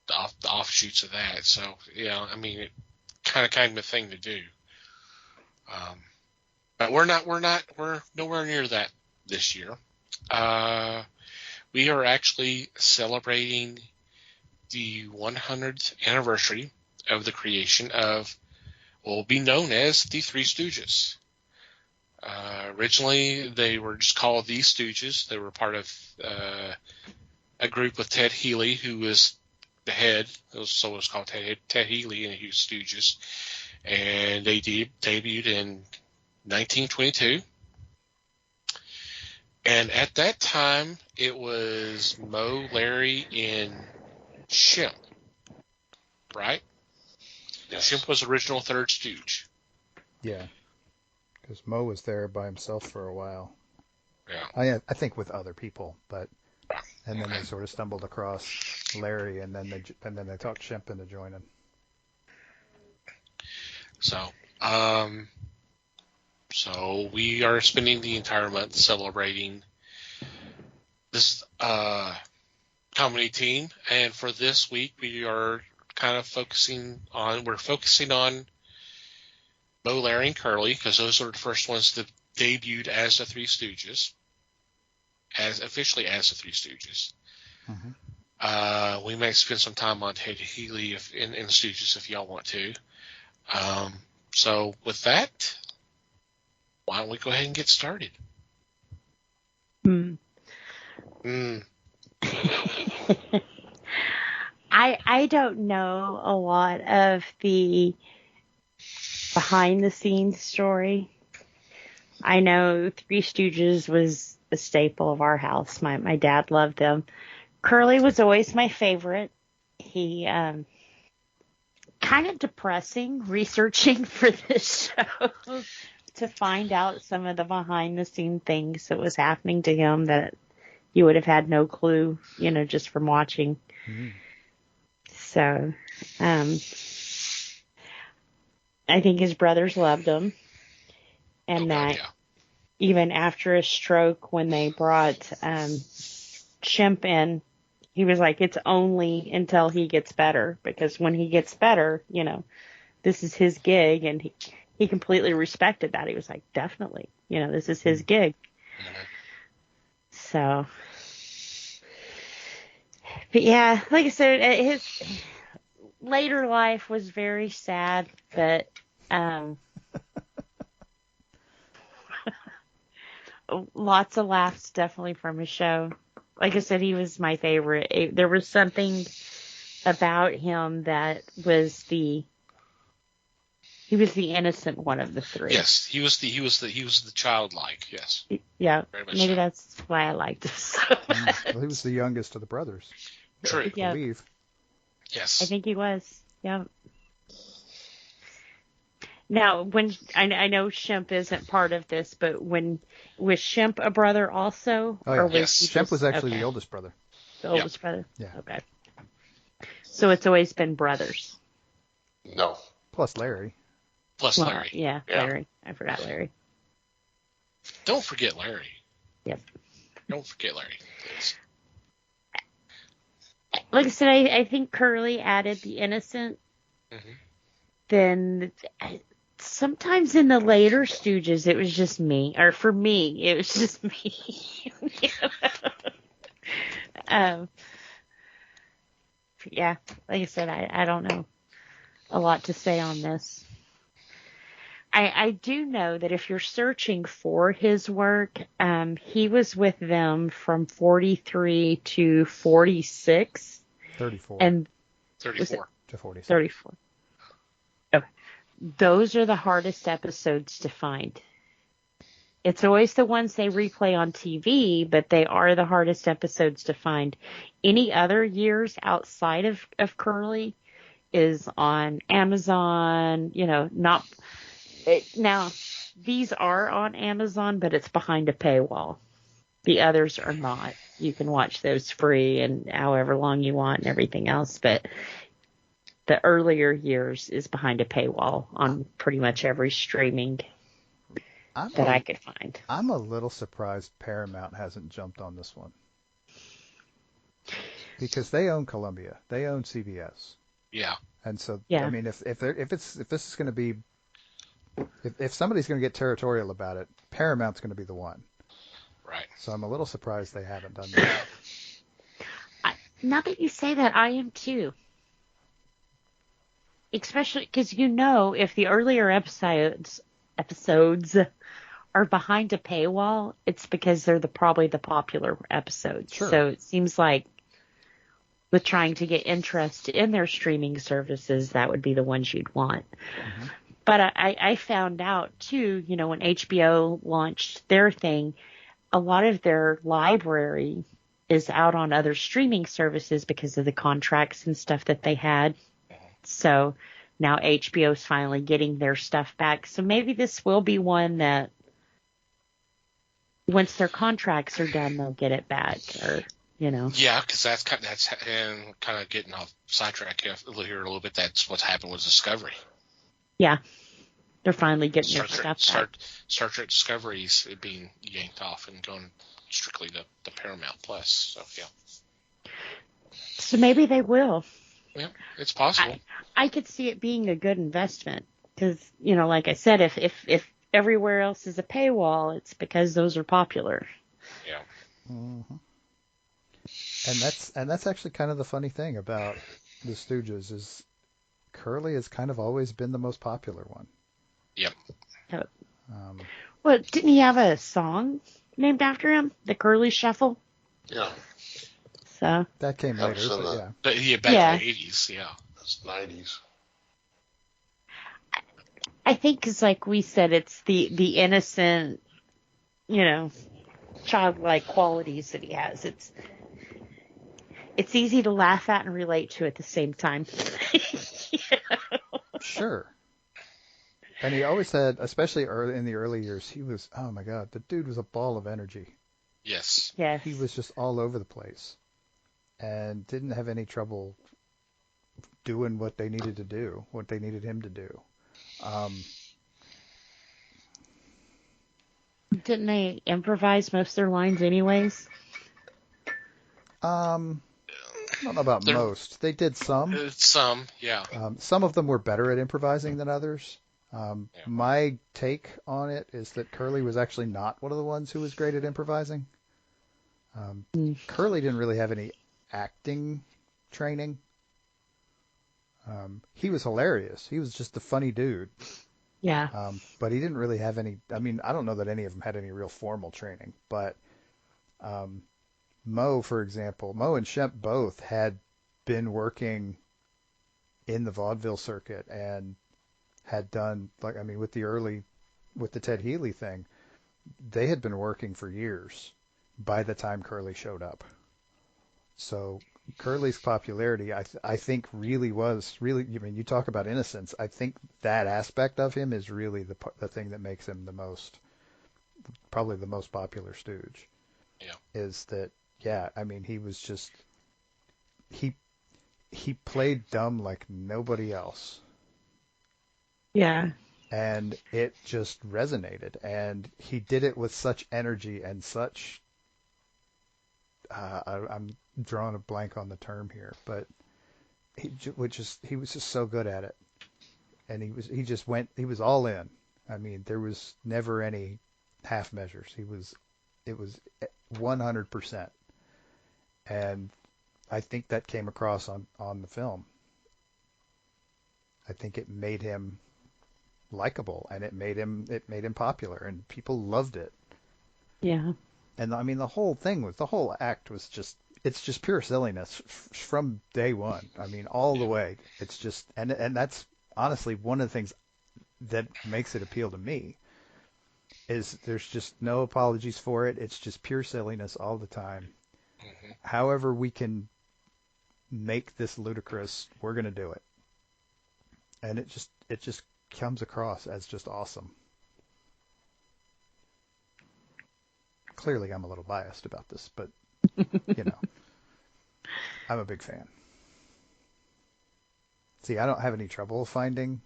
the offshoots of that. So, yeah, I mean, it kind of a thing to do. But we're nowhere near that this year. We are actually celebrating the 100th anniversary of the creation of what will be known as the Three Stooges. Originally, they were just called the Stooges. They were part of a group with Ted Healy, who was the head. So it was called Ted Healy and his Stooges. And they debuted in 1922. And at that time, it was Moe, Larry, and Shemp, right? Yes. Shemp was the original third Stooge. Yeah, because Moe was there by himself for a while. Yeah, I think with other people, and then they sort of stumbled across Larry, and then they talked Shemp into joining. So we are spending the entire month celebrating this comedy team, and for this week we are kind of focusing on Moe, Larry, and Curly, because those are the first ones that debuted as the Three Stooges, officially as the Three Stooges. Mm-hmm. We may spend some time on Ted Healy in the Stooges if y'all want to. So with that, why don't we go ahead and get started? I don't know a lot of the behind the scenes story. I know Three Stooges was a staple of our house. My dad loved them. Curly was always my favorite. he kind of depressing researching for this show to find out some of the behind the scene things that was happening to him that you would have had no clue, just from watching. Mm. So, I think his brothers loved him, and that even after a stroke, when they brought Shemp in, he was like, it's only until he gets better, because when he gets better, this is his gig, and he completely respected that. He was like, definitely, this is his gig. So, but yeah, like I said, his later life was very sad, but lots of laughs definitely from his show. Like I said, he was my favorite. There was something about him that was he was the innocent one of the three. Yes, he was the childlike. Yes. Yeah, maybe so. that's why I liked him so much. Well, he was the youngest of the brothers. True. I believe. Yes. I think he was. Yeah. Now, when I know Shemp isn't part of this, but was Shemp a brother also? Oh, yeah. Or was Yes. he Shemp was actually okay. the oldest brother. The oldest brother? Yeah. Okay. So it's always been brothers. No. Plus Larry. Plus Well, Larry. yeah, Yeah. Larry. I forgot Larry. Don't forget Larry. Yep. Don't forget Larry. Yes. Like I said, I think Curly added the innocent. Mm-hmm. Then sometimes in the later Stooges, it was just me. Or for me, it was just me. Yeah, like I said, I don't know a lot to say on this. I do know that if you're searching for his work, he was with them from 43 to 46. 34 And 34. to 46. 34. Okay. Those are the hardest episodes to find. It's always the ones they replay on TV, but they are the hardest episodes to find. Any other years outside of Curly is on Amazon, not... Now, these are on Amazon, but it's behind a paywall. The others are not. You can watch those free and however long you want and everything else, but the earlier years is behind a paywall on pretty much every streaming that I could find. I'm a little surprised Paramount hasn't jumped on this one. Because they own Columbia. They own CBS. Yeah. And so, Yeah. I mean, if this is going to be... If somebody's going to get territorial about it, Paramount's going to be the one. Right. So I'm a little surprised they haven't done that. Now that you say that, I am too. Especially because if the earlier episodes are behind a paywall, it's because they're probably the popular episodes. Sure. So it seems like with trying to get interest in their streaming services, that would be the ones you'd want. Mm-hmm. But I found out, too, when HBO launched their thing, a lot of their library is out on other streaming services because of the contracts and stuff that they had. So now HBO's finally getting their stuff back. So maybe this will be one that once their contracts are done, they'll get it back. Or, Yeah, because that's kind of getting off sidetrack here a little bit. That's what's happened with Discovery. Yeah, they're finally getting their stuff back. Star Trek Discovery's being yanked off and going strictly to Paramount Plus. So yeah. So maybe they will. Yeah, it's possible. I could see it being a good investment because like I said, if everywhere else is a paywall, it's because those are popular. Yeah. Mm-hmm. And that's actually kind of the funny thing about the Stooges is Curly has kind of always been the most popular one. Yep. Well, didn't he have a song named after him? The Curly Shuffle? Yeah. So that came That later, was in but the- yeah. Back in the 80s, yeah. That's 90s. I think because, like we said, it's the innocent, childlike qualities that he has. it's easy to laugh at and relate to at the same time. Sure. And he always had, especially early in the early years, he was, oh my God, the dude was a ball of energy. Yes. Yes. He was just all over the place and didn't have any trouble doing what they needed to do, what they needed him to do. Didn't they improvise most of their lines anyways? I don't know about There- most. They did some. Some, yeah. Some of them were better at improvising than others. Yeah. My take on it is that Curly was actually not one of the ones who was great at improvising. Curly didn't really have any acting training. He was hilarious. He was just a funny dude. Yeah. But he didn't really have any. I mean, I don't know that any of them had any real formal training. But Mo, for example, Mo and Shemp both had been working in the vaudeville circuit and had done, like, I mean, with the Ted Healy thing, they had been working for years by the time Curly showed up. So Curly's popularity, I think, really was really. I mean, you talk about innocence. I think that aspect of him is really the thing that makes him probably the most popular Stooge. Yeah. Is that, yeah? I mean, he was just he played dumb like nobody else. Yeah. And it just resonated, and he did it with such energy and such. I'm drawing a blank on the term here, but he was just so good at it, and he was all in. I mean, there was never any half measures. It was 100%, and I think that came across on the film. I think it made him likable, and it made him popular, and people loved it. Yeah. And I mean, the whole act was just, it's just pure silliness from day one. I mean, all the way. It's just, and that's honestly one of the things that makes it appeal to me, is there's just no apologies for it. It's just pure silliness all the time. Mm-hmm. However we can make this ludicrous, we're going to do it. And it just comes across as just awesome. Clearly, I'm a little biased about this, but, you know, I'm a big fan. See, I don't have any trouble finding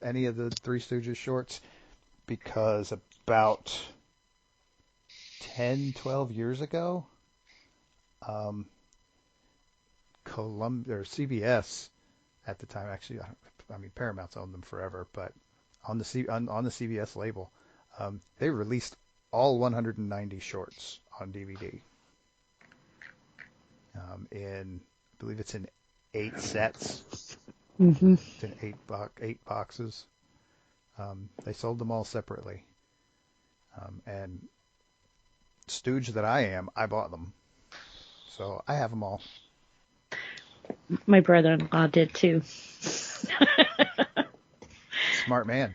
any of the Three Stooges shorts, because about 10, 12 years ago, CBS at the time, actually, I mean, Paramount's owned them forever, but on the CBS label, they released all 190 shorts on DVD. I believe it's in 8 sets. Mm-hmm. It's in 8 boxes. They sold them all separately. And Stooge that I am, I bought them. So I have them all. My brother-in-law did too. Smart man.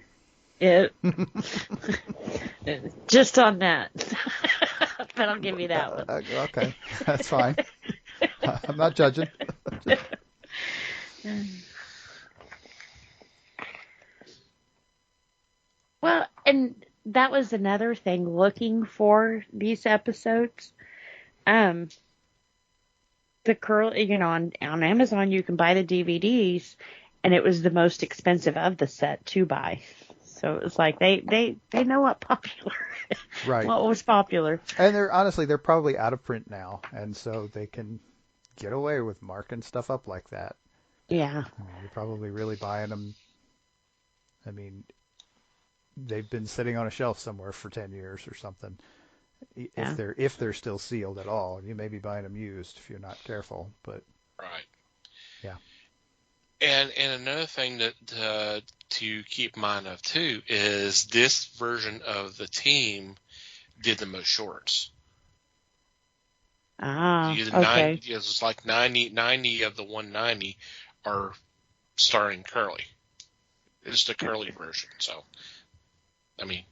It, just on that. But I'll give you that one. Okay, that's fine. I'm not judging. Well, and that was another thing, looking for these episodes. The Curl, on Amazon you can buy the DVDs, and it was the most expensive of the set to buy. So it was like they know what popular, Right. what was popular. And they're probably out of print now, and so they can get away with marking stuff up like that. Yeah. You're probably really buying them. I mean, they've been sitting on a shelf somewhere for 10 years or something. Yeah. If they're still sealed at all, you may be buying them used if you're not careful. But Right. yeah. And another thing that to keep in mind of too is this version of the team did the most shorts. Ah. Okay. Okay. It's like 90 of the 190 are starring Curly. It's the Curly version. So, I mean,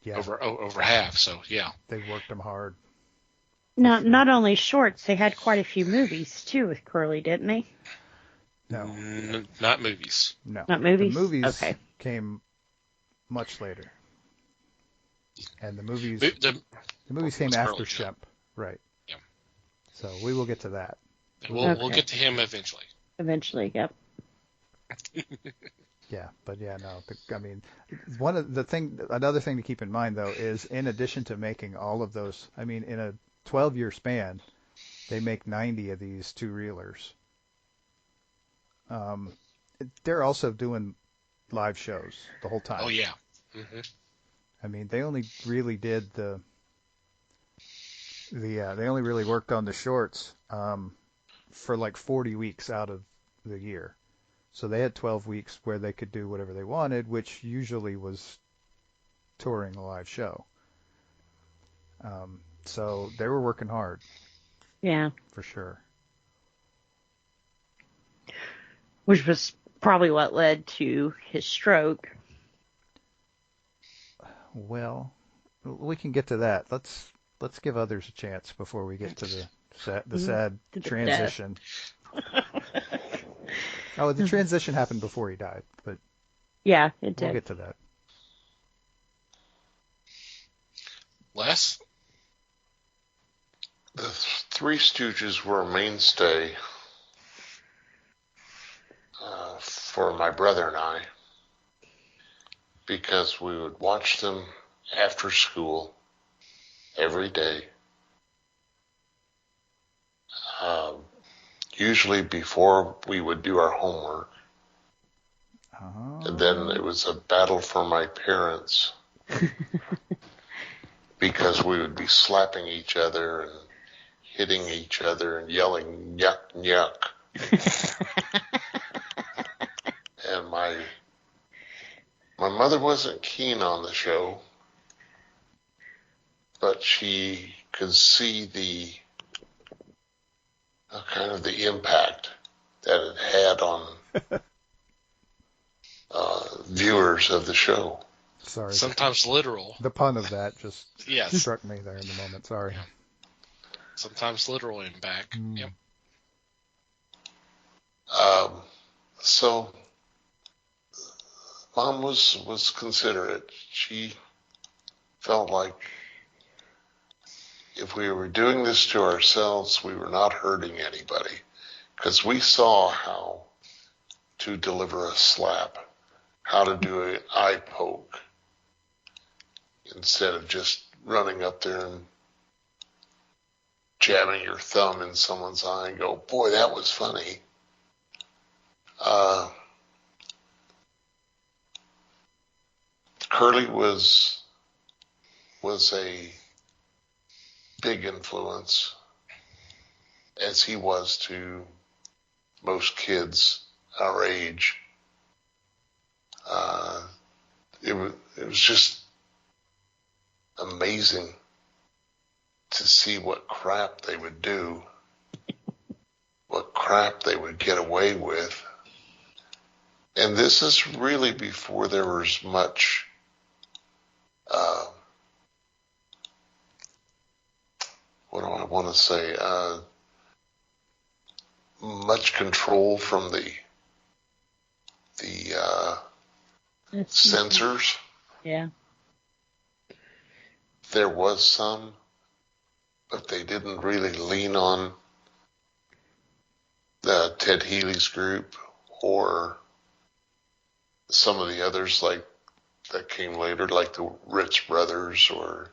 Yeah. over half. So yeah. They worked them hard. Not only shorts, they had quite a few movies too with Curly, didn't they? No. Not movies. No. Not movies? The movies Okay. came much later. And the movies The came was after Curly, Shemp. Right. Yeah. So we will get to that. We'll get to him eventually. Eventually, yep. Yeah, but yeah, no. I mean, another thing to keep in mind though is, in addition to making all of those, I mean, in a 12-year span, they make 90 of these two-reelers. They're also doing live shows the whole time. Oh yeah. Mm-hmm. I mean, they only really did they only really worked on the shorts for like 40 weeks out of the year. So they had 12 weeks where they could do whatever they wanted, which usually was touring a live show. So they were working hard. Yeah. For sure. Which was probably what led to his stroke. Well, we can get to that. Let's give others a chance before we get to the sad transition. Oh, the transition happened before he died, but yeah, it did. We'll get to that. Les? The Three Stooges were a mainstay for my brother and I, because we would watch them after school every day. Usually before we would do our homework. And then it was a battle for my parents because we would be slapping each other and hitting each other and yelling yuck, yuck. And my mother wasn't keen on the show, but she could see the kind of the impact that it had on viewers of the show. Sorry. Sometimes literal. The pun of that just Yes. struck me there in the moment. Sorry. Yeah. Sometimes literal impact. Yep. So Mom was considerate. She felt like if we were doing this to ourselves, we were not hurting anybody, because we saw how to deliver a slap, how to do an eye poke, instead of just running up there and jabbing your thumb in someone's eye and go, boy, that was funny. Curly was a big influence, as he was to most kids our age. It was just amazing to see what crap they would do, what crap they would get away with. And this is really before there was much what do I want to say? Much control from the censors. Yeah. There was some, but they didn't really lean on the Ted Healy's group or some of the others like that came later, like the Ritz Brothers or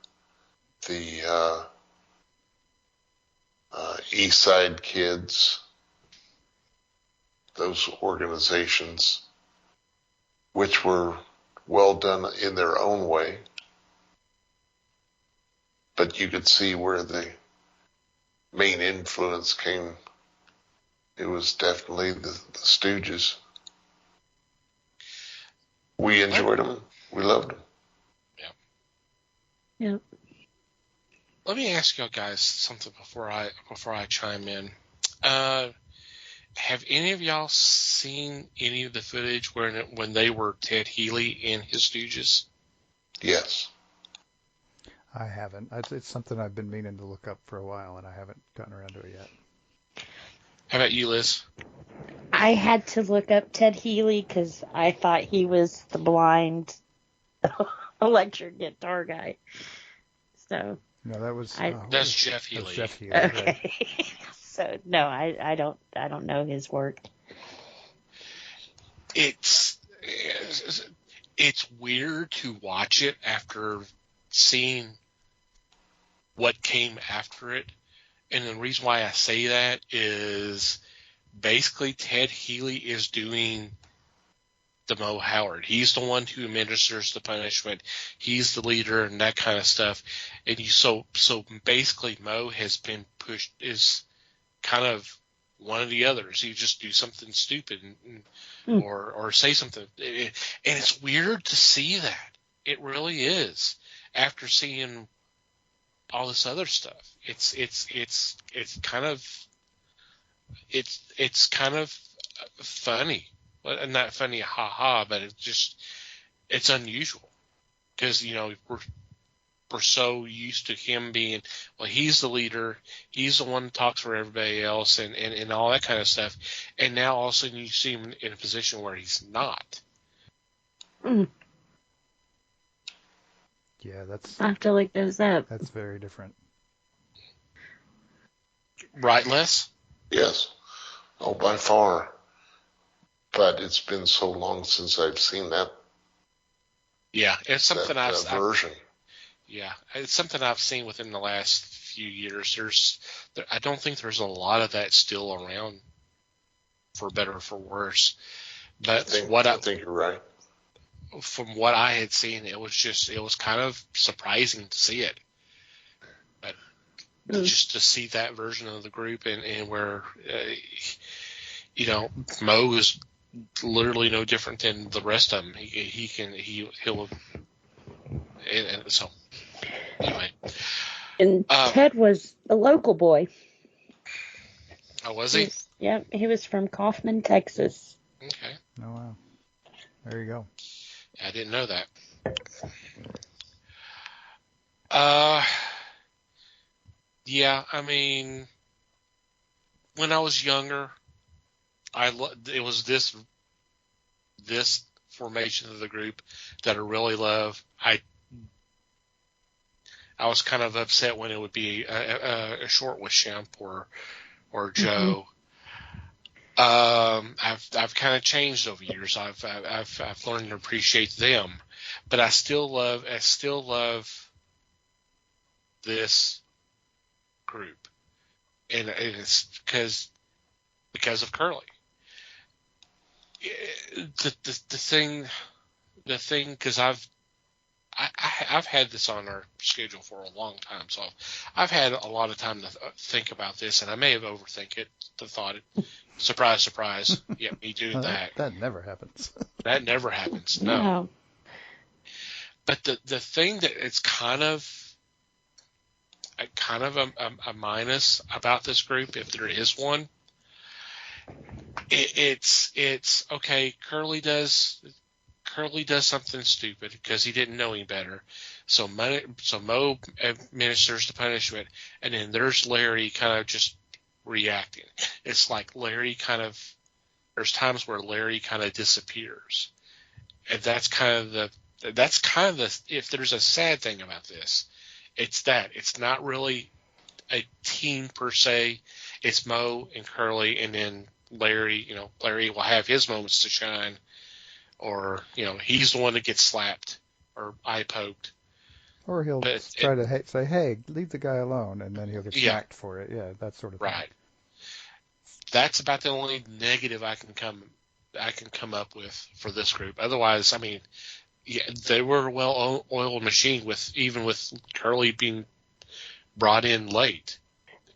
the East Side Kids. Those organizations, which were well done in their own way, but you could see where the main influence came. It was definitely the Stooges. We enjoyed them. We loved them. Yeah. Yeah. Let me ask y'all guys something before I chime in. Have any of y'all seen any of the footage when they were Ted Healy and his Stooges? Yes. I haven't. It's something I've been meaning to look up for a while, and I haven't gotten around to it yet. How about you, Liz? I had to look up Ted Healy because I thought he was the blind electric guitar guy. So No, that was That's Jeff that was Healy. Jeff Healy. Right. okay. So no, I don't know his work. It's weird to watch it after seeing what came after it. And the reason why I say that is basically Ted Healy is doing the Mo Howard. He's the one who administers the punishment. He's the leader and that kind of stuff. And so basically Mo has been pushed, is kind of one of the others. You just do something stupid or say something. And it's weird to see that. It really is. After seeing all this other stuff, it's kind of funny. Well, not funny, haha, but it's unusual because we're so used to him being, well, he's the leader, he's the one that talks for everybody else, and all that kind of stuff, and now all of a sudden you see him in a position where he's not. Mm. Yeah, I have to look those up. that's very different. Right, Les? Yes. Oh, by far. But it's been so long since I've seen that Yeah, it's something I've version. Yeah, it's something I've seen within the last few years. I don't think there's a lot of that still around, for better or for worse. But I think you're right. From what I had seen, it was kind of surprising to see it. But just to see that version of the group and where, Mo is literally no different than the rest of them. He'll and so anyway. And Ted was a local boy. Oh, was he? He was from Kaufman, Texas. Okay. Oh wow, there you go. I didn't know that. Yeah, I mean, when I was younger, it was this formation of the group that I really love. I was kind of upset when it would be a short with Shemp or Joe. I've kind of changed over years. I've learned to appreciate them, but I still love this group, and it's because of Curly. The thing, because I've had this on our schedule for a long time, so I've had a lot of time to think about this, and I may have overthink it. The thought, surprise, surprise, yeah, me doing that. That never happens. That never happens. No. But the thing that it's kind of a minus about this group, if there is one, it's okay. Curly does something stupid because he didn't know any better. So Mo administers the punishment, and then there's Larry kind of just reacting. It's like there's times where Larry kind of disappears, and that's kind of the if there's a sad thing about this, it's that it's not really a team per se. It's Mo and Curly, and then Larry. Larry will have his moments to shine. Or, he's the one that gets slapped or eye poked. Or he'll try to say, hey, leave the guy alone, and then he'll get smacked for it. Yeah, that sort of thing. Right. That's about the only negative I can come up with for this group. Otherwise, I mean, yeah, they were a well-oiled machine even with Curly being brought in late.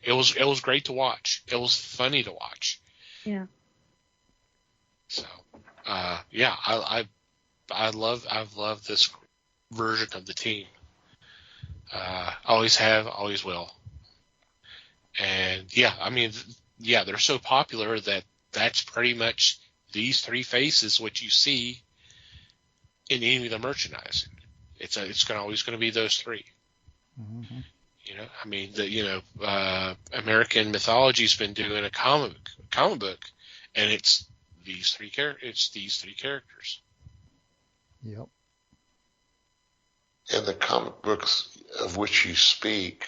It was great to watch. It was funny to watch. Yeah. So. Yeah, I've loved this version of the team. Always have, always will. And yeah, I mean, yeah, they're so popular that's pretty much these three faces what you see in any of the merchandise. It's always going to be those three. Mm-hmm. I mean, American mythology's been doing a comic book, and it's these three characters. Yep. And the comic books of which you speak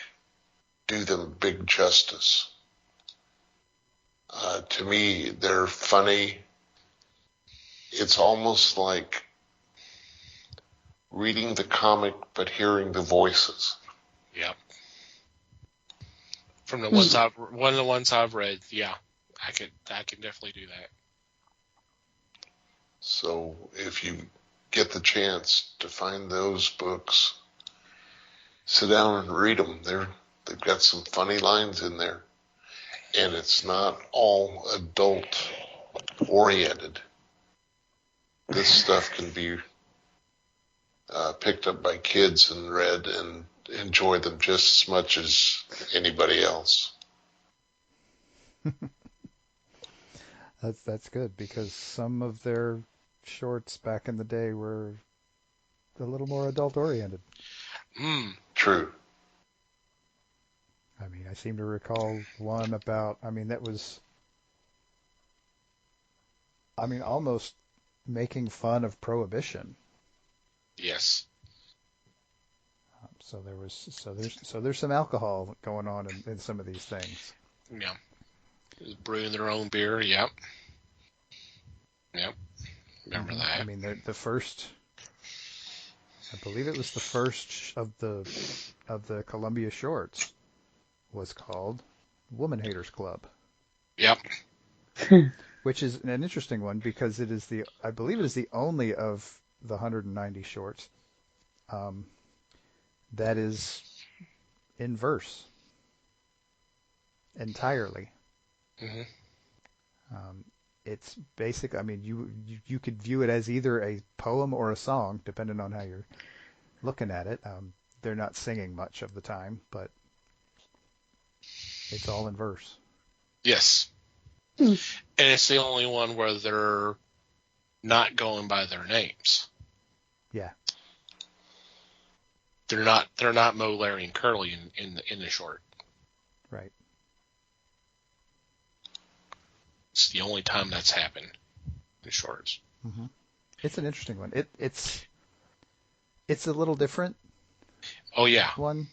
do them big justice. To me, they're funny. It's almost like reading the comic but hearing the voices. Yep. From one of the ones I've read, yeah, I can definitely do that. So if you get the chance to find those books, sit down and read them. They've got some funny lines in there, and it's not all adult oriented. This stuff can be picked up by kids and read and enjoy them just as much as anybody else. That's good, because some of their shorts back in the day were a little more adult oriented. True. I mean, I seem to recall one about, that was, almost making fun of Prohibition. Yes. So there's some alcohol going on in some of these things. Yeah. Brewing their own beer. Yep. Remember that? I mean, the first, I believe it was the first of the Columbia shorts was called Woman Haters Club. Yep. Which is an interesting one, because I believe it is the only of the 190 shorts that is in verse entirely. Mm-hmm. It's basic. I mean, you could view it as either a poem or a song, depending on how you're looking at it. They're not singing much of the time, but it's all in verse. Yes. And it's the only one where they're not going by their names. Yeah. They're not Mo, Larry, and Curly in the short. Right. It's the only time that's happened in shorts. Mm-hmm. It's an interesting one. It's a little different. Oh yeah. One.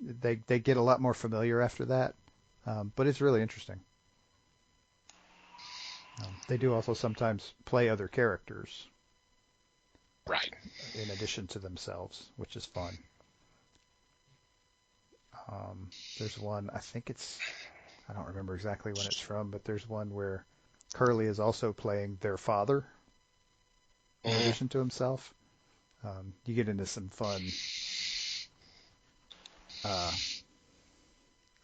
They get a lot more familiar after that, but it's really interesting. They do also sometimes play other characters. Right. In addition to themselves, which is fun. There's one, I don't remember exactly when it's from, but there's one where Curly is also playing their father in addition to himself. You get into some fun, a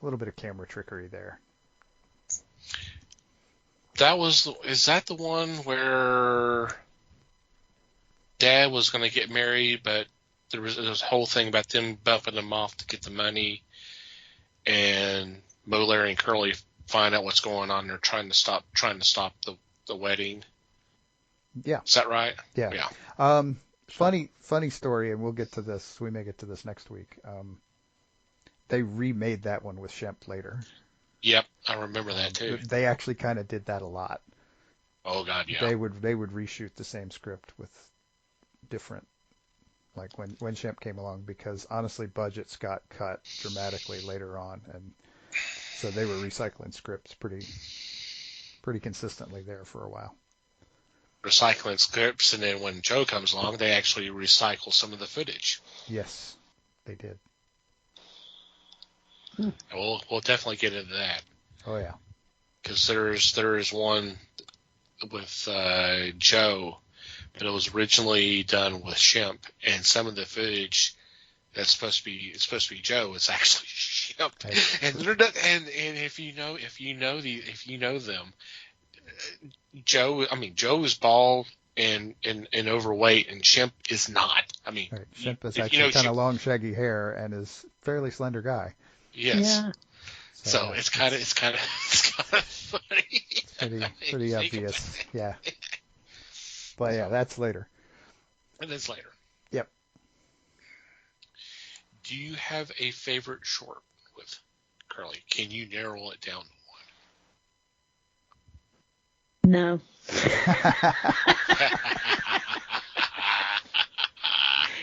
little bit of camera trickery there. Is that the one where Dad was going to get married, but there was this whole thing about them bumping him off to get the money, and Mo, Larry, and Curly find out what's going on. They're trying to stop the wedding. Yeah. Is that right? Yeah. Yeah. Funny story, and we'll get to this. We may get to this next week. They remade that one with Shemp later. Yep, I remember that too. They actually kind of did that a lot. Oh God, yeah. They would reshoot the same script with different, like when Shemp came along, because honestly budgets got cut dramatically later on, and so they were recycling scripts pretty consistently there for a while. Recycling scripts, and then when Joe comes along, they actually recycle some of the footage. Yes, they did. We'll definitely get into that. Oh yeah. Because there's one with Joe, but it was originally done with Shemp, and some of the footage that's supposed to be Joe, it's actually Shemp. Right. And they're not, and if you know them, Joe is bald and overweight, and Shemp is not. I mean, right. Shemp is actually kind of long, shaggy hair and is fairly slender guy. Yes. Yeah. So it's kind of funny. It's pretty obvious. Yeah. But yeah, that's later. And it's later. Yep. Do you have a favorite short with Curly? Can you narrow it down to No. one?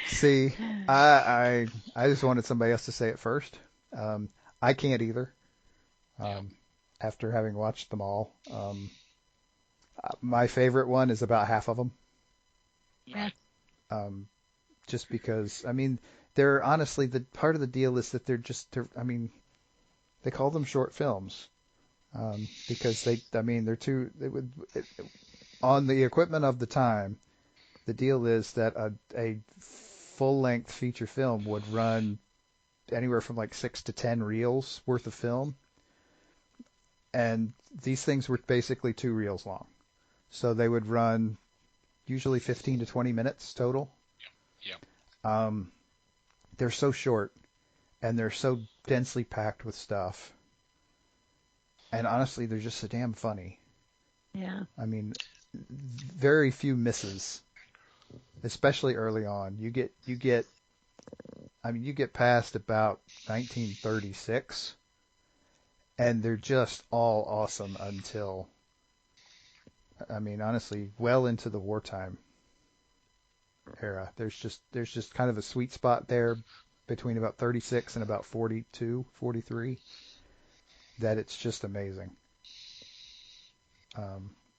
See, I just wanted somebody else to say it first. I can't either. After having watched them all, my favorite one is about half of them. Yeah. Just because, I mean, they're honestly, the part of the deal is that I mean, they call them short films because on the equipment of the time, the deal is that a full-length feature film would run anywhere from like 6 to 10 reels worth of film. And these things were basically 2 reels long. So they would run usually 15 to 20 minutes total. Yep. They're so short and they're so densely packed with stuff. And honestly, they're just so damn funny. Yeah. I mean, very few misses, especially early on. You get past about 1936 and they're just all awesome until, I mean, honestly, well into the wartime era. There's just kind of a sweet spot there between about 36 and about 42, 43 that it's just amazing.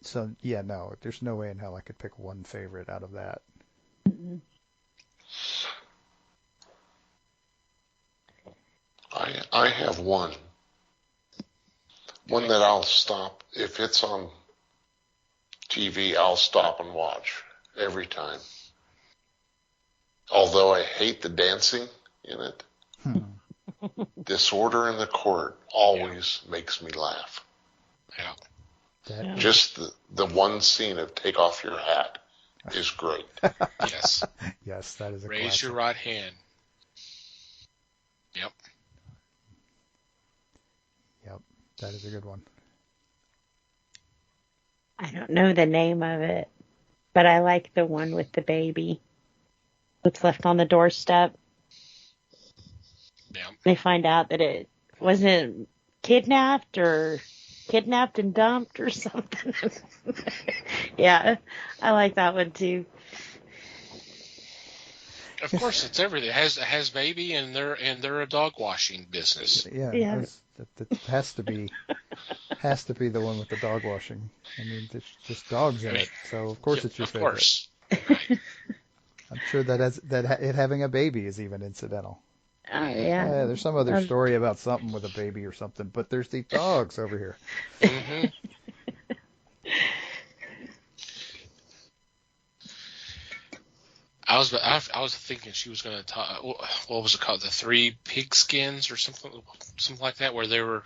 So yeah, no, there's no way in hell I could pick one favorite out of that. Mm-hmm. I have one that I'll stop if it's on TV. I'll stop and watch every time. Although I hate the dancing in it, Disorder in the Court always makes me laugh. Yeah. Just the one scene of take off your hat is great. Yes. Yes, that is a Raise classic. your right hand. Yep. Yep, that is a good one. I don't know the name of it, but I like the one with the baby that's left on the doorstep. Yeah. They find out that it wasn't kidnapped and dumped or something. Yeah, I like that one too. Of course, it's everything. It has baby and they're a dog washing business. Yeah. That has to be the one with the dog washing. I mean, there's just dogs in it, so of course it's your favorite. Of course. Right. I'm sure it having a baby is even incidental. Oh yeah. There's some other story about something with a baby or something, but there's the dogs over here. Mm-hmm. I was thinking she was going to talk. What was it called? The 3 Pigskins or something like that, where they were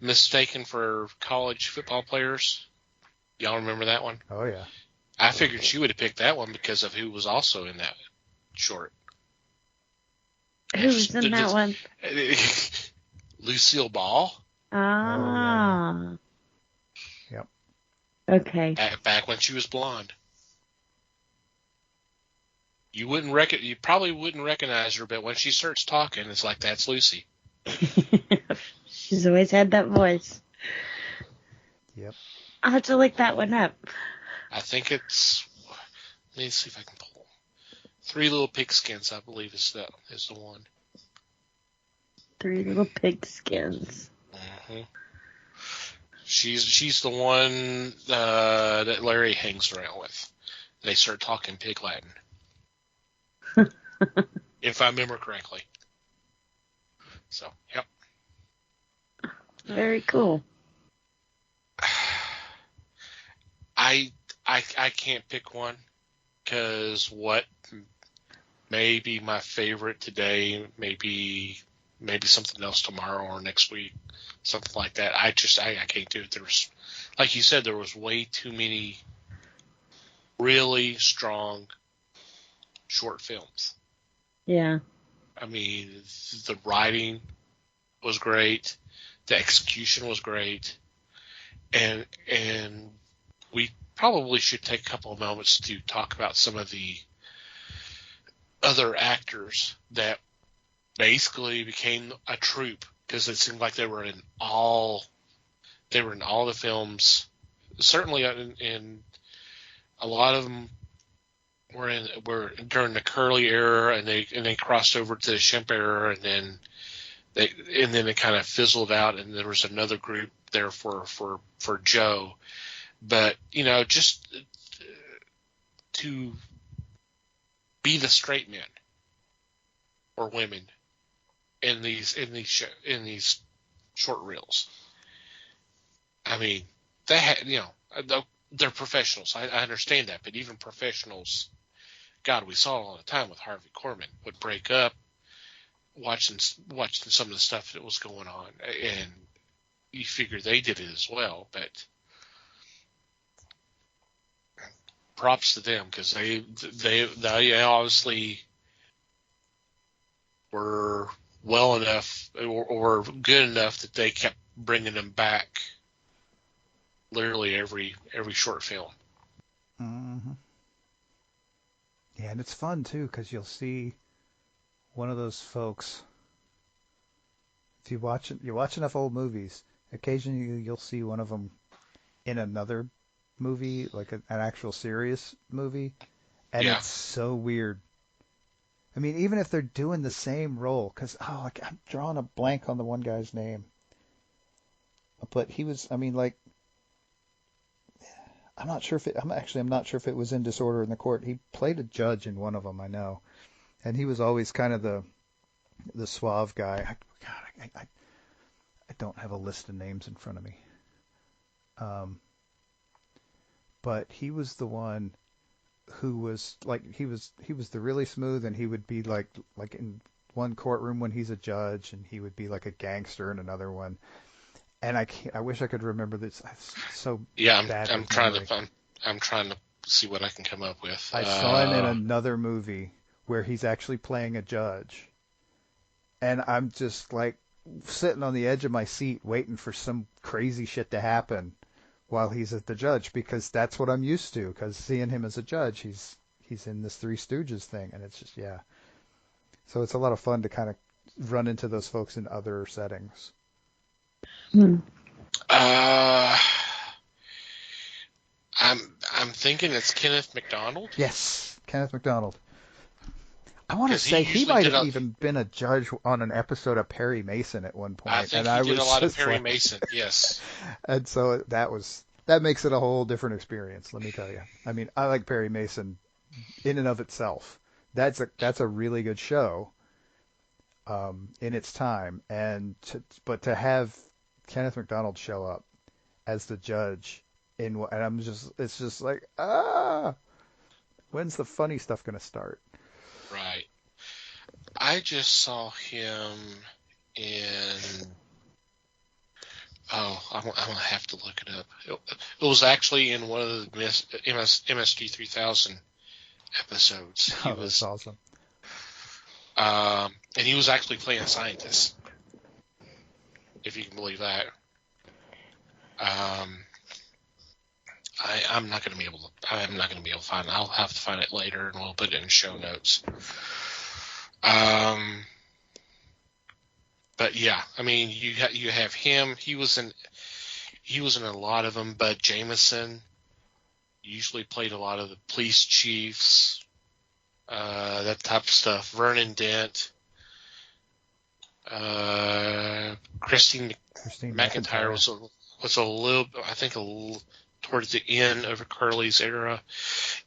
mistaken for college football players. Y'all remember that one? Oh yeah. I figured she would have picked that one because of who was also in that short. Who was in that one? Lucille Ball. Ah. Oh, yeah. Yep. Okay. Back when she was blonde. You probably wouldn't recognize her, but when she starts talking, it's like, that's Lucy. She's always had that voice. Yep. I'll have to look that one up. I think it's, let me see if I can pull. 3 Little Pigskins, I believe, is the one. 3 Little Pigskins. Mm-hmm. She's the one that Larry hangs around with. They start talking Pig Latin. If I remember correctly. So, yep. Very cool. I can't pick one because what may be my favorite today, maybe something else tomorrow or next week, something like that. I can't do it. There's, like you said, there was way too many really strong short films. Yeah. I mean, the writing was great, the execution was great, and we probably should take a couple of moments to talk about some of the other actors that basically became a troupe because it seemed like they were in all the films. Certainly in a lot of them were during the Curly era, and they crossed over to the Shemp era, and then it kind of fizzled out, and there was another group there for Joe. But just to be the straight men or women in these short reels. I mean, they had they're professionals. I understand that, but even professionals, God, we saw it all the time with Harvey Korman, would break up watching some of the stuff that was going on, and you figure they did it as well. But props to them, because they obviously were well enough or good enough that they kept bringing them back literally every short film. Mm-hmm. Yeah, and it's fun too, because you'll see one of those folks. If you watch enough old movies, occasionally you'll see one of them in another movie, like an actual serious movie, and Yeah. it's so weird. I mean, even if they're doing the same role, because I'm drawing a blank on the one guy's name, but he was, I mean, like, I'm not sure if it was In Disorder in the Court. He played a judge in one of them, I know, and he was always kind of the suave guy. I don't have a list of names in front of me. But he was the one who was like he was the really smooth, and he would be like in one courtroom when he's a judge, and he would be like a gangster in another one. And I wish I could remember this. So Yeah, bad I'm with trying memory. to I'm trying to see what I can come up with. I saw him in another movie where he's actually playing a judge, and I'm just like sitting on the edge of my seat waiting for some crazy shit to happen while he's at the judge, because that's what I'm used to. Because seeing him as a judge, he's in this Three Stooges thing, and it's just So it's a lot of fun to kind of run into those folks in other settings. I'm thinking it's Kenneth McDonald. Yes, Kenneth McDonald. I want to 'Cause he say he usually might did have a- even been a judge on an episode of Perry Mason at one point. I think and he did a was lot of just Perry like- Mason. Yes. And so that makes it a whole different experience, let me tell you. I mean, I like Perry Mason in and of itself. That's a really good show in its time, but to have Kenneth McDonald show up as the judge and it's just like, when's the funny stuff going to start? Right. I just saw him in. Oh, I'm gonna have to look it up. It was actually in one of the MSG 3000 episodes. He That's was, awesome. and he was actually playing a scientist, if you can believe that. I'm not going to be able to find it. I'll have to find it later, and we'll put it in show notes. But yeah, I mean, you have him. He was in a lot of them. Bud Jameson usually played a lot of the police chiefs, that type of stuff. Vernon Dent, Christine McIntyre was a little, I think, towards the end of Curly's era.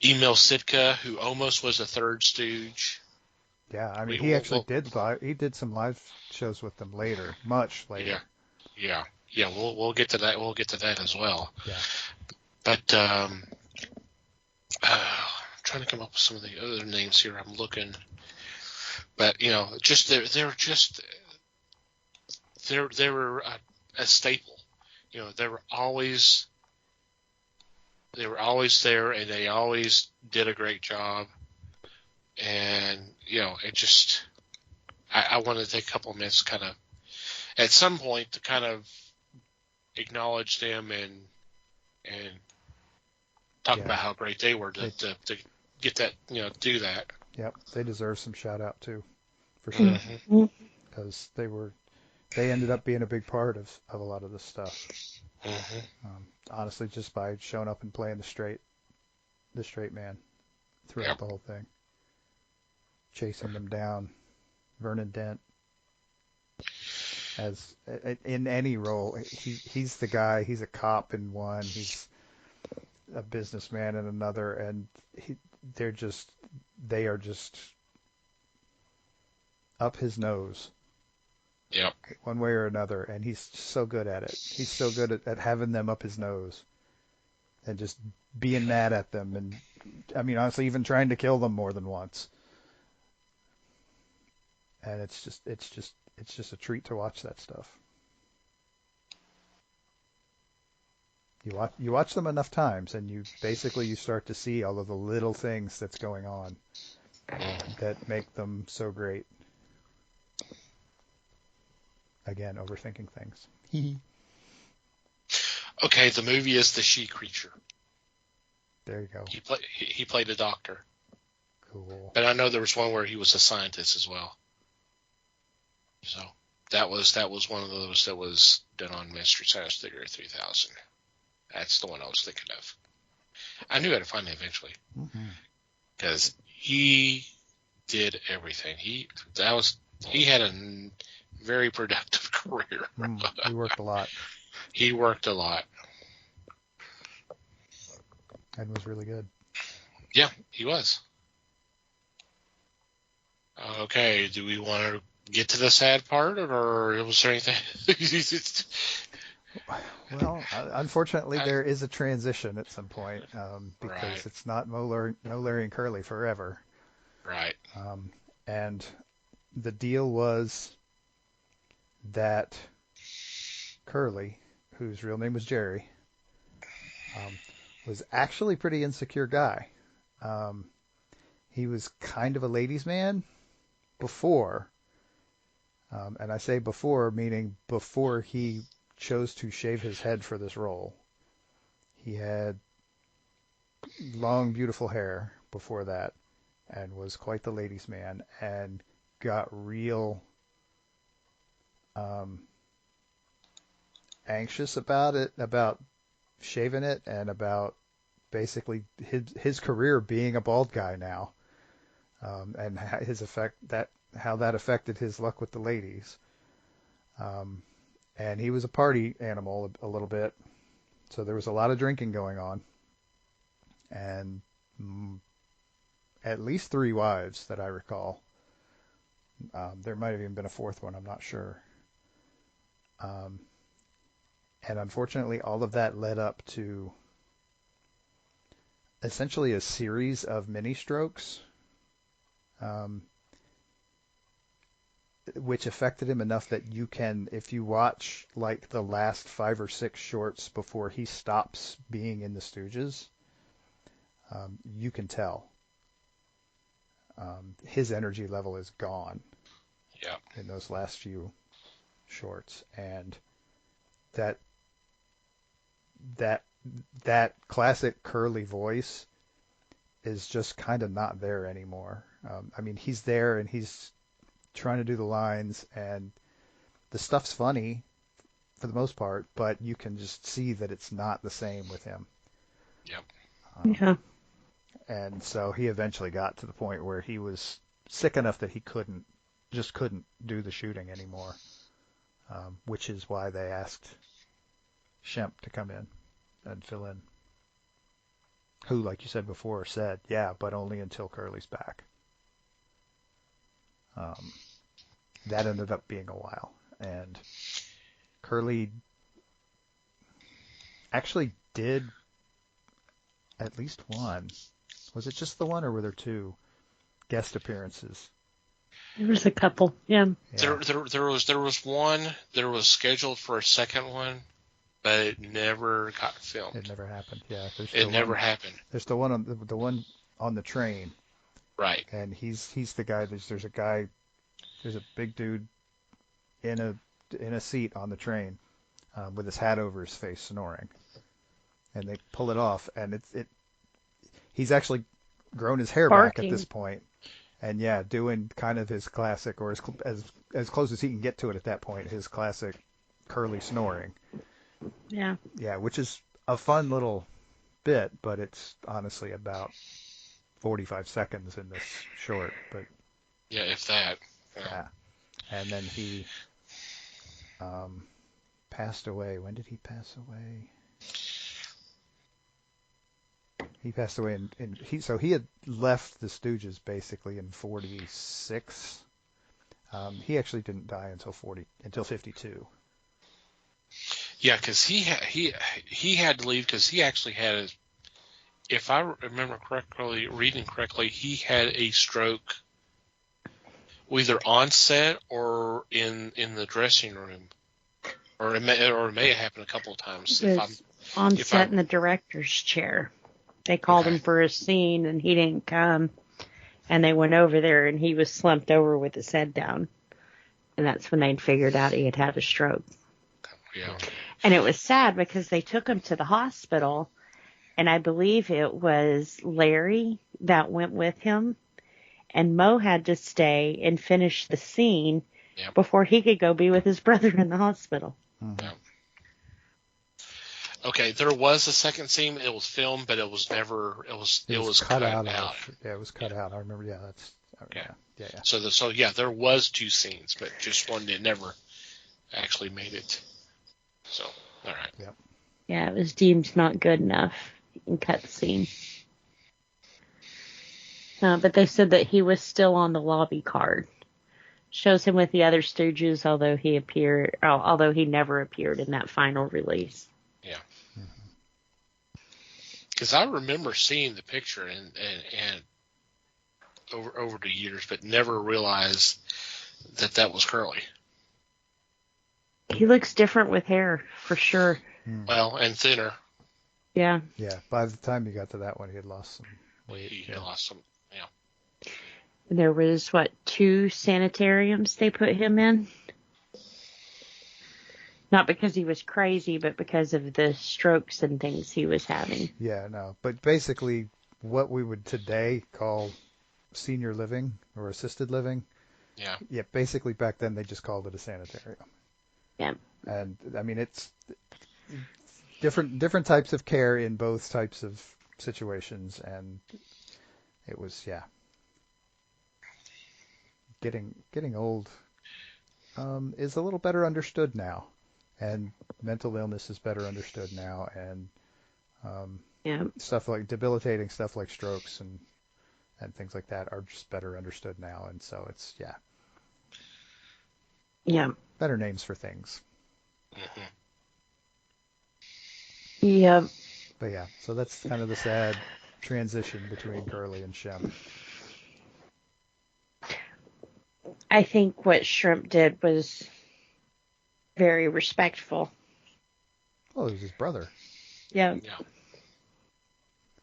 Emil Sitka, who almost was a third Stooge. Yeah, I mean, he actually did some live shows with them later, much later. Yeah. We'll get to that. We'll get to that as well. Yeah. But I'm trying to come up with some of the other names here. I'm looking, but just they were a staple. They were always there, and they always did a great job. And it just, I wanted to take a couple of minutes, kind of, at some point, to kind of acknowledge them and talk about how great they were to get that, do that. Yep, they deserve some shout out too. for sure, Mm-hmm. because they ended up being a big part of a lot of this stuff. Mm-hmm. Honestly, just by showing up and playing the straight man throughout Yep. the whole thing, chasing them down. Vernon Dent, as in any role, he's the guy. He's a cop in one. He's a businessman in another, and they are just up his nose. Yep. One way or another, and he's so good at it. He's so good at having them up his nose and just being mad at them, and I mean, honestly, even trying to kill them more than once. And it's just a treat to watch that stuff. You watch them enough times, and you start to see all of the little things that's going on that make them so great. Again, overthinking things. Okay, the movie is The She Creature. There you go. He played a doctor. Cool. But I know there was one where he was a scientist as well. So that was one of those that was done on Mystery Science Theater 3000. That's the one I was thinking of. I knew how to find it eventually because he did everything. He had a very productive career. He worked a lot. He worked a lot. And was really good. Yeah, he was. Okay, do we want to get to the sad part, or was there anything? Well, unfortunately, there is a transition at some point because Right. it's not no Larry and Curly forever. Right. And the deal was that Curly, whose real name was Jerry, was actually a pretty insecure guy. He was kind of a ladies' man before, and I say before meaning before he chose to shave his head for this role. He had long, beautiful hair before that, and was quite the ladies' man, and got real anxious about it, about shaving it, and about basically his career being a bald guy now, and how that affected his luck with the ladies. And he was a party animal a little bit, so there was a lot of drinking going on, and at least 3 wives that I recall. There might have even been a 4th one, I'm not sure. And unfortunately, all of that led up to essentially a series of mini strokes, which affected him enough that you can, if you watch like the last 5 or 6 shorts before he stops being in the Stooges, you can tell his energy level is gone. Yeah. In those last few shorts, and that classic Curly voice is just kind of not there anymore. I mean, he's there and he's trying to do the lines, and the stuff's funny for the most part, but you can just see that it's not the same with him. Yep. Yeah. And so he eventually got to the point where he was sick enough that he couldn't do the shooting anymore, which is why they asked Shemp to come in and fill in. Who, like you said before, said, yeah, but only until Curly's back. That ended up being a while. And Curly actually did at least one. Was it just the one, or were there 2 guest appearances? There was a couple. Yeah. There was one. There was scheduled for a second one, but it never got filmed. It never happened. Yeah, It never happened. There's the one on the train. Right. And he's the guy. There's a big dude in a seat on the train with his hat over his face, snoring. And they pull it off, and he's actually grown his hair back at Barking. this point, And yeah, doing kind of his classic, or as close as he can get to it at that point, his classic Curly snoring. Yeah. Yeah, which is a fun little bit, but it's honestly about 45 seconds in this short. But Yeah, if that. yeah, and then he passed away. When did he pass away? He passed away so he had left the Stooges basically in 46. He actually didn't die until 52. Yeah, because he had to leave because he actually had a, if I remember correctly, reading correctly, he had a stroke either on set or in the dressing room, or it may have happened a couple of times. He was on set in the director's chair. They called him for a scene and he didn't come, and they went over there and he was slumped over with his head down, and that's when they'd figured out he had had a stroke. Yeah. And it was sad because they took him to the hospital, and I believe it was Larry that went with him, and Mo had to stay and finish the scene before he could go be with his brother in the hospital. Mm-hmm. Yeah. Okay, there was a second scene. It was filmed, but it was never. It was cut out. Yeah, it was cut out. I remember. Yeah, that's. Yeah. So there was 2 scenes, but just one that never actually made it. So, all right. Yep. Yeah, it was deemed not good enough and cut the scene. But they said that he was still on the lobby card. Shows him with the other Stooges, although he never appeared in that final release. Yeah. Because I remember seeing the picture and over the years, but never realized that was Curly. He looks different with hair, for sure. Well, and thinner. Yeah. Yeah, by the time he got to that one, he had lost some weight. He lost some, yeah. There was, 2 sanitariums they put him in? Not because he was crazy, but because of the strokes and things he was having. Yeah, no. But basically, what we would today call senior living or assisted living. Yeah. Yeah, basically back then they just called it a sanitarium. Yeah. And I mean, it's different types of care in both types of situations, and it was getting old is a little better understood now, and mental illness is better understood now, and stuff like debilitating stuff like strokes and things like that are just better understood now, and so it's better names for things. Mm-hmm. Yeah. But yeah, so that's kind of the sad transition between Curly and Shem. I think what Shrimp did was very respectful. Well, it was his brother. Yeah. Yeah.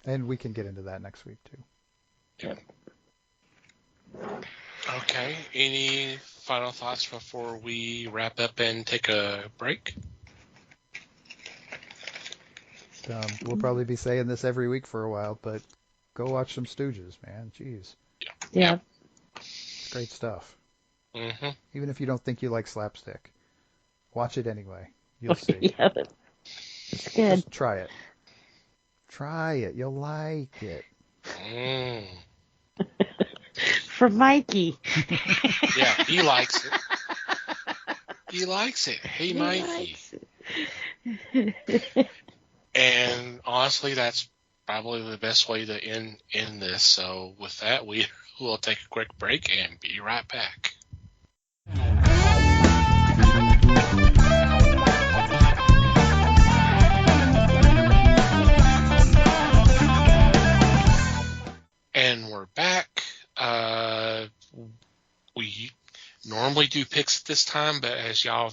And we can get into that next week, too. Yeah. Okay. Any final thoughts before we wrap up and take a break? We'll probably be saying this every week for a while, but go watch some Stooges, man. Jeez. Yeah. It's great stuff. Mm-hmm. Even if you don't think you like slapstick, watch it anyway. You'll see. Yeah. It's good. Just try it. Try it. You'll like it. Mm. For Mikey. Yeah, he likes it. He likes it. Hey, Mikey. And honestly, that's probably the best way to end this. So with that, we will take a quick break and be right back. And we're back. We normally do picks at this time, but as y'all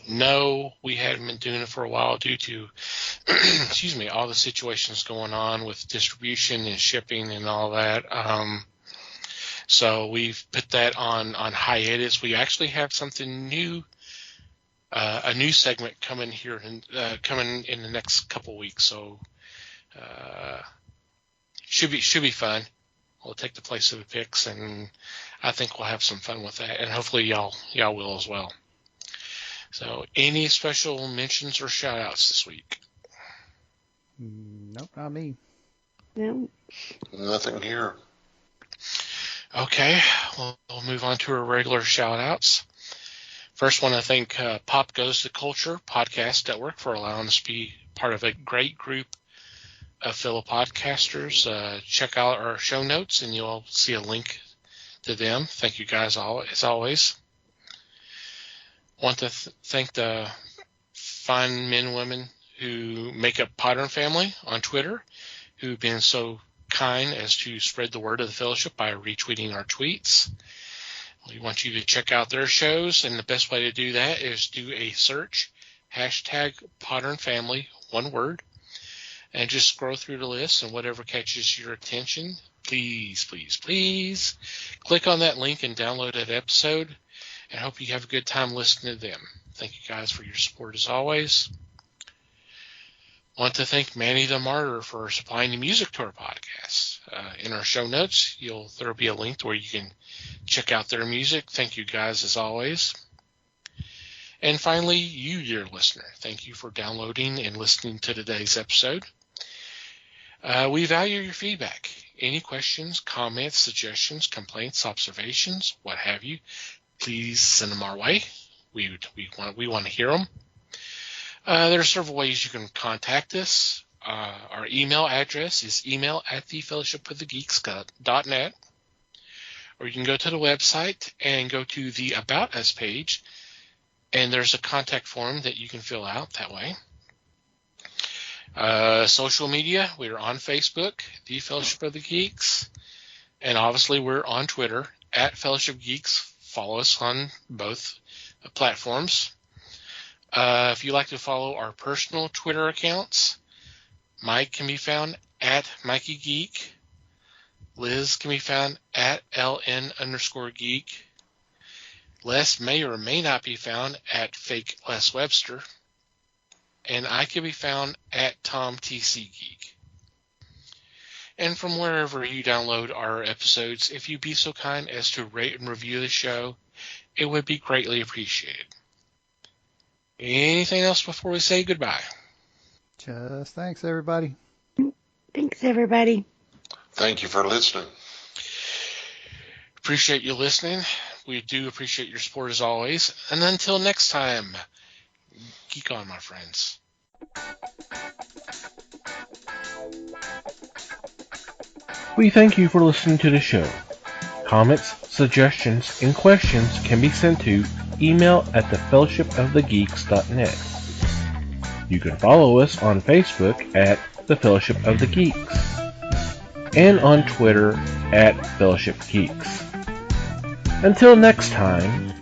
know, we hadn't been doing it for a while due to, excuse me, all the situations going on with distribution and shipping and all that. So we've put that on hiatus. We actually have something new, a new segment coming here coming in the next couple weeks. So should be fun. will take the place of the picks, and I think we'll have some fun with that, and hopefully y'all will as well. So, any special mentions or shout-outs this week? Nope, not me. No. Nothing here. Okay, we'll move on to our regular shout-outs. First, want to thank Pop Goes the Culture Podcast Network for allowing us to be part of a great group of fellow podcasters. Check out our show notes, and you'll see a link to them. Thank you guys all, as always. Want to thank the fine men and women who make up Podern Family on Twitter, who've been so kind as to spread the word of the fellowship by retweeting our tweets. We want you to check out their shows, and the best way to do that is do a search, #Podern Family, one word, and just scroll through the list, and whatever catches your attention, please, please, please click on that link and download that episode, and hope you have a good time listening to them. Thank you guys for your support as always. Want to thank Manny the Martyr for supplying the music to our podcast. In our show notes, there'll be a link where you can check out their music. Thank you guys as always. And finally, you, dear listener, thank you for downloading and listening to today's episode. We value your feedback. Any questions, comments, suggestions, complaints, observations, what have you, please send them our way. We want to hear them. There are several ways you can contact us. Our email address is email@thefellowshipofthegeeks.net, or you can go to the website and go to the About Us page, and there's a contact form that you can fill out that way. Social media, we're on Facebook, The Fellowship of the Geeks, and obviously we're on Twitter, @FellowshipGeeks. Follow us on both platforms. If you like to follow our personal Twitter accounts, Mike can be found @MikeyGeek. Liz can be found @LN_geek. Les may or may not be found @FakeLesWebster. And I can be found @TomTCGeek. And from wherever you download our episodes, if you'd be so kind as to rate and review the show, it would be greatly appreciated. Anything else before we say goodbye? Just thanks, everybody. Thanks, everybody. Thank you for listening. Appreciate you listening. We do appreciate your support as always. And until next time, geek on, my friends. We thank you for listening to the show. Comments, suggestions, and questions can be sent to email@thefellowshipofthegeeks.net. You can follow us on Facebook @The Fellowship of the Geeks and on Twitter @FellowshipGeeks. Until next time,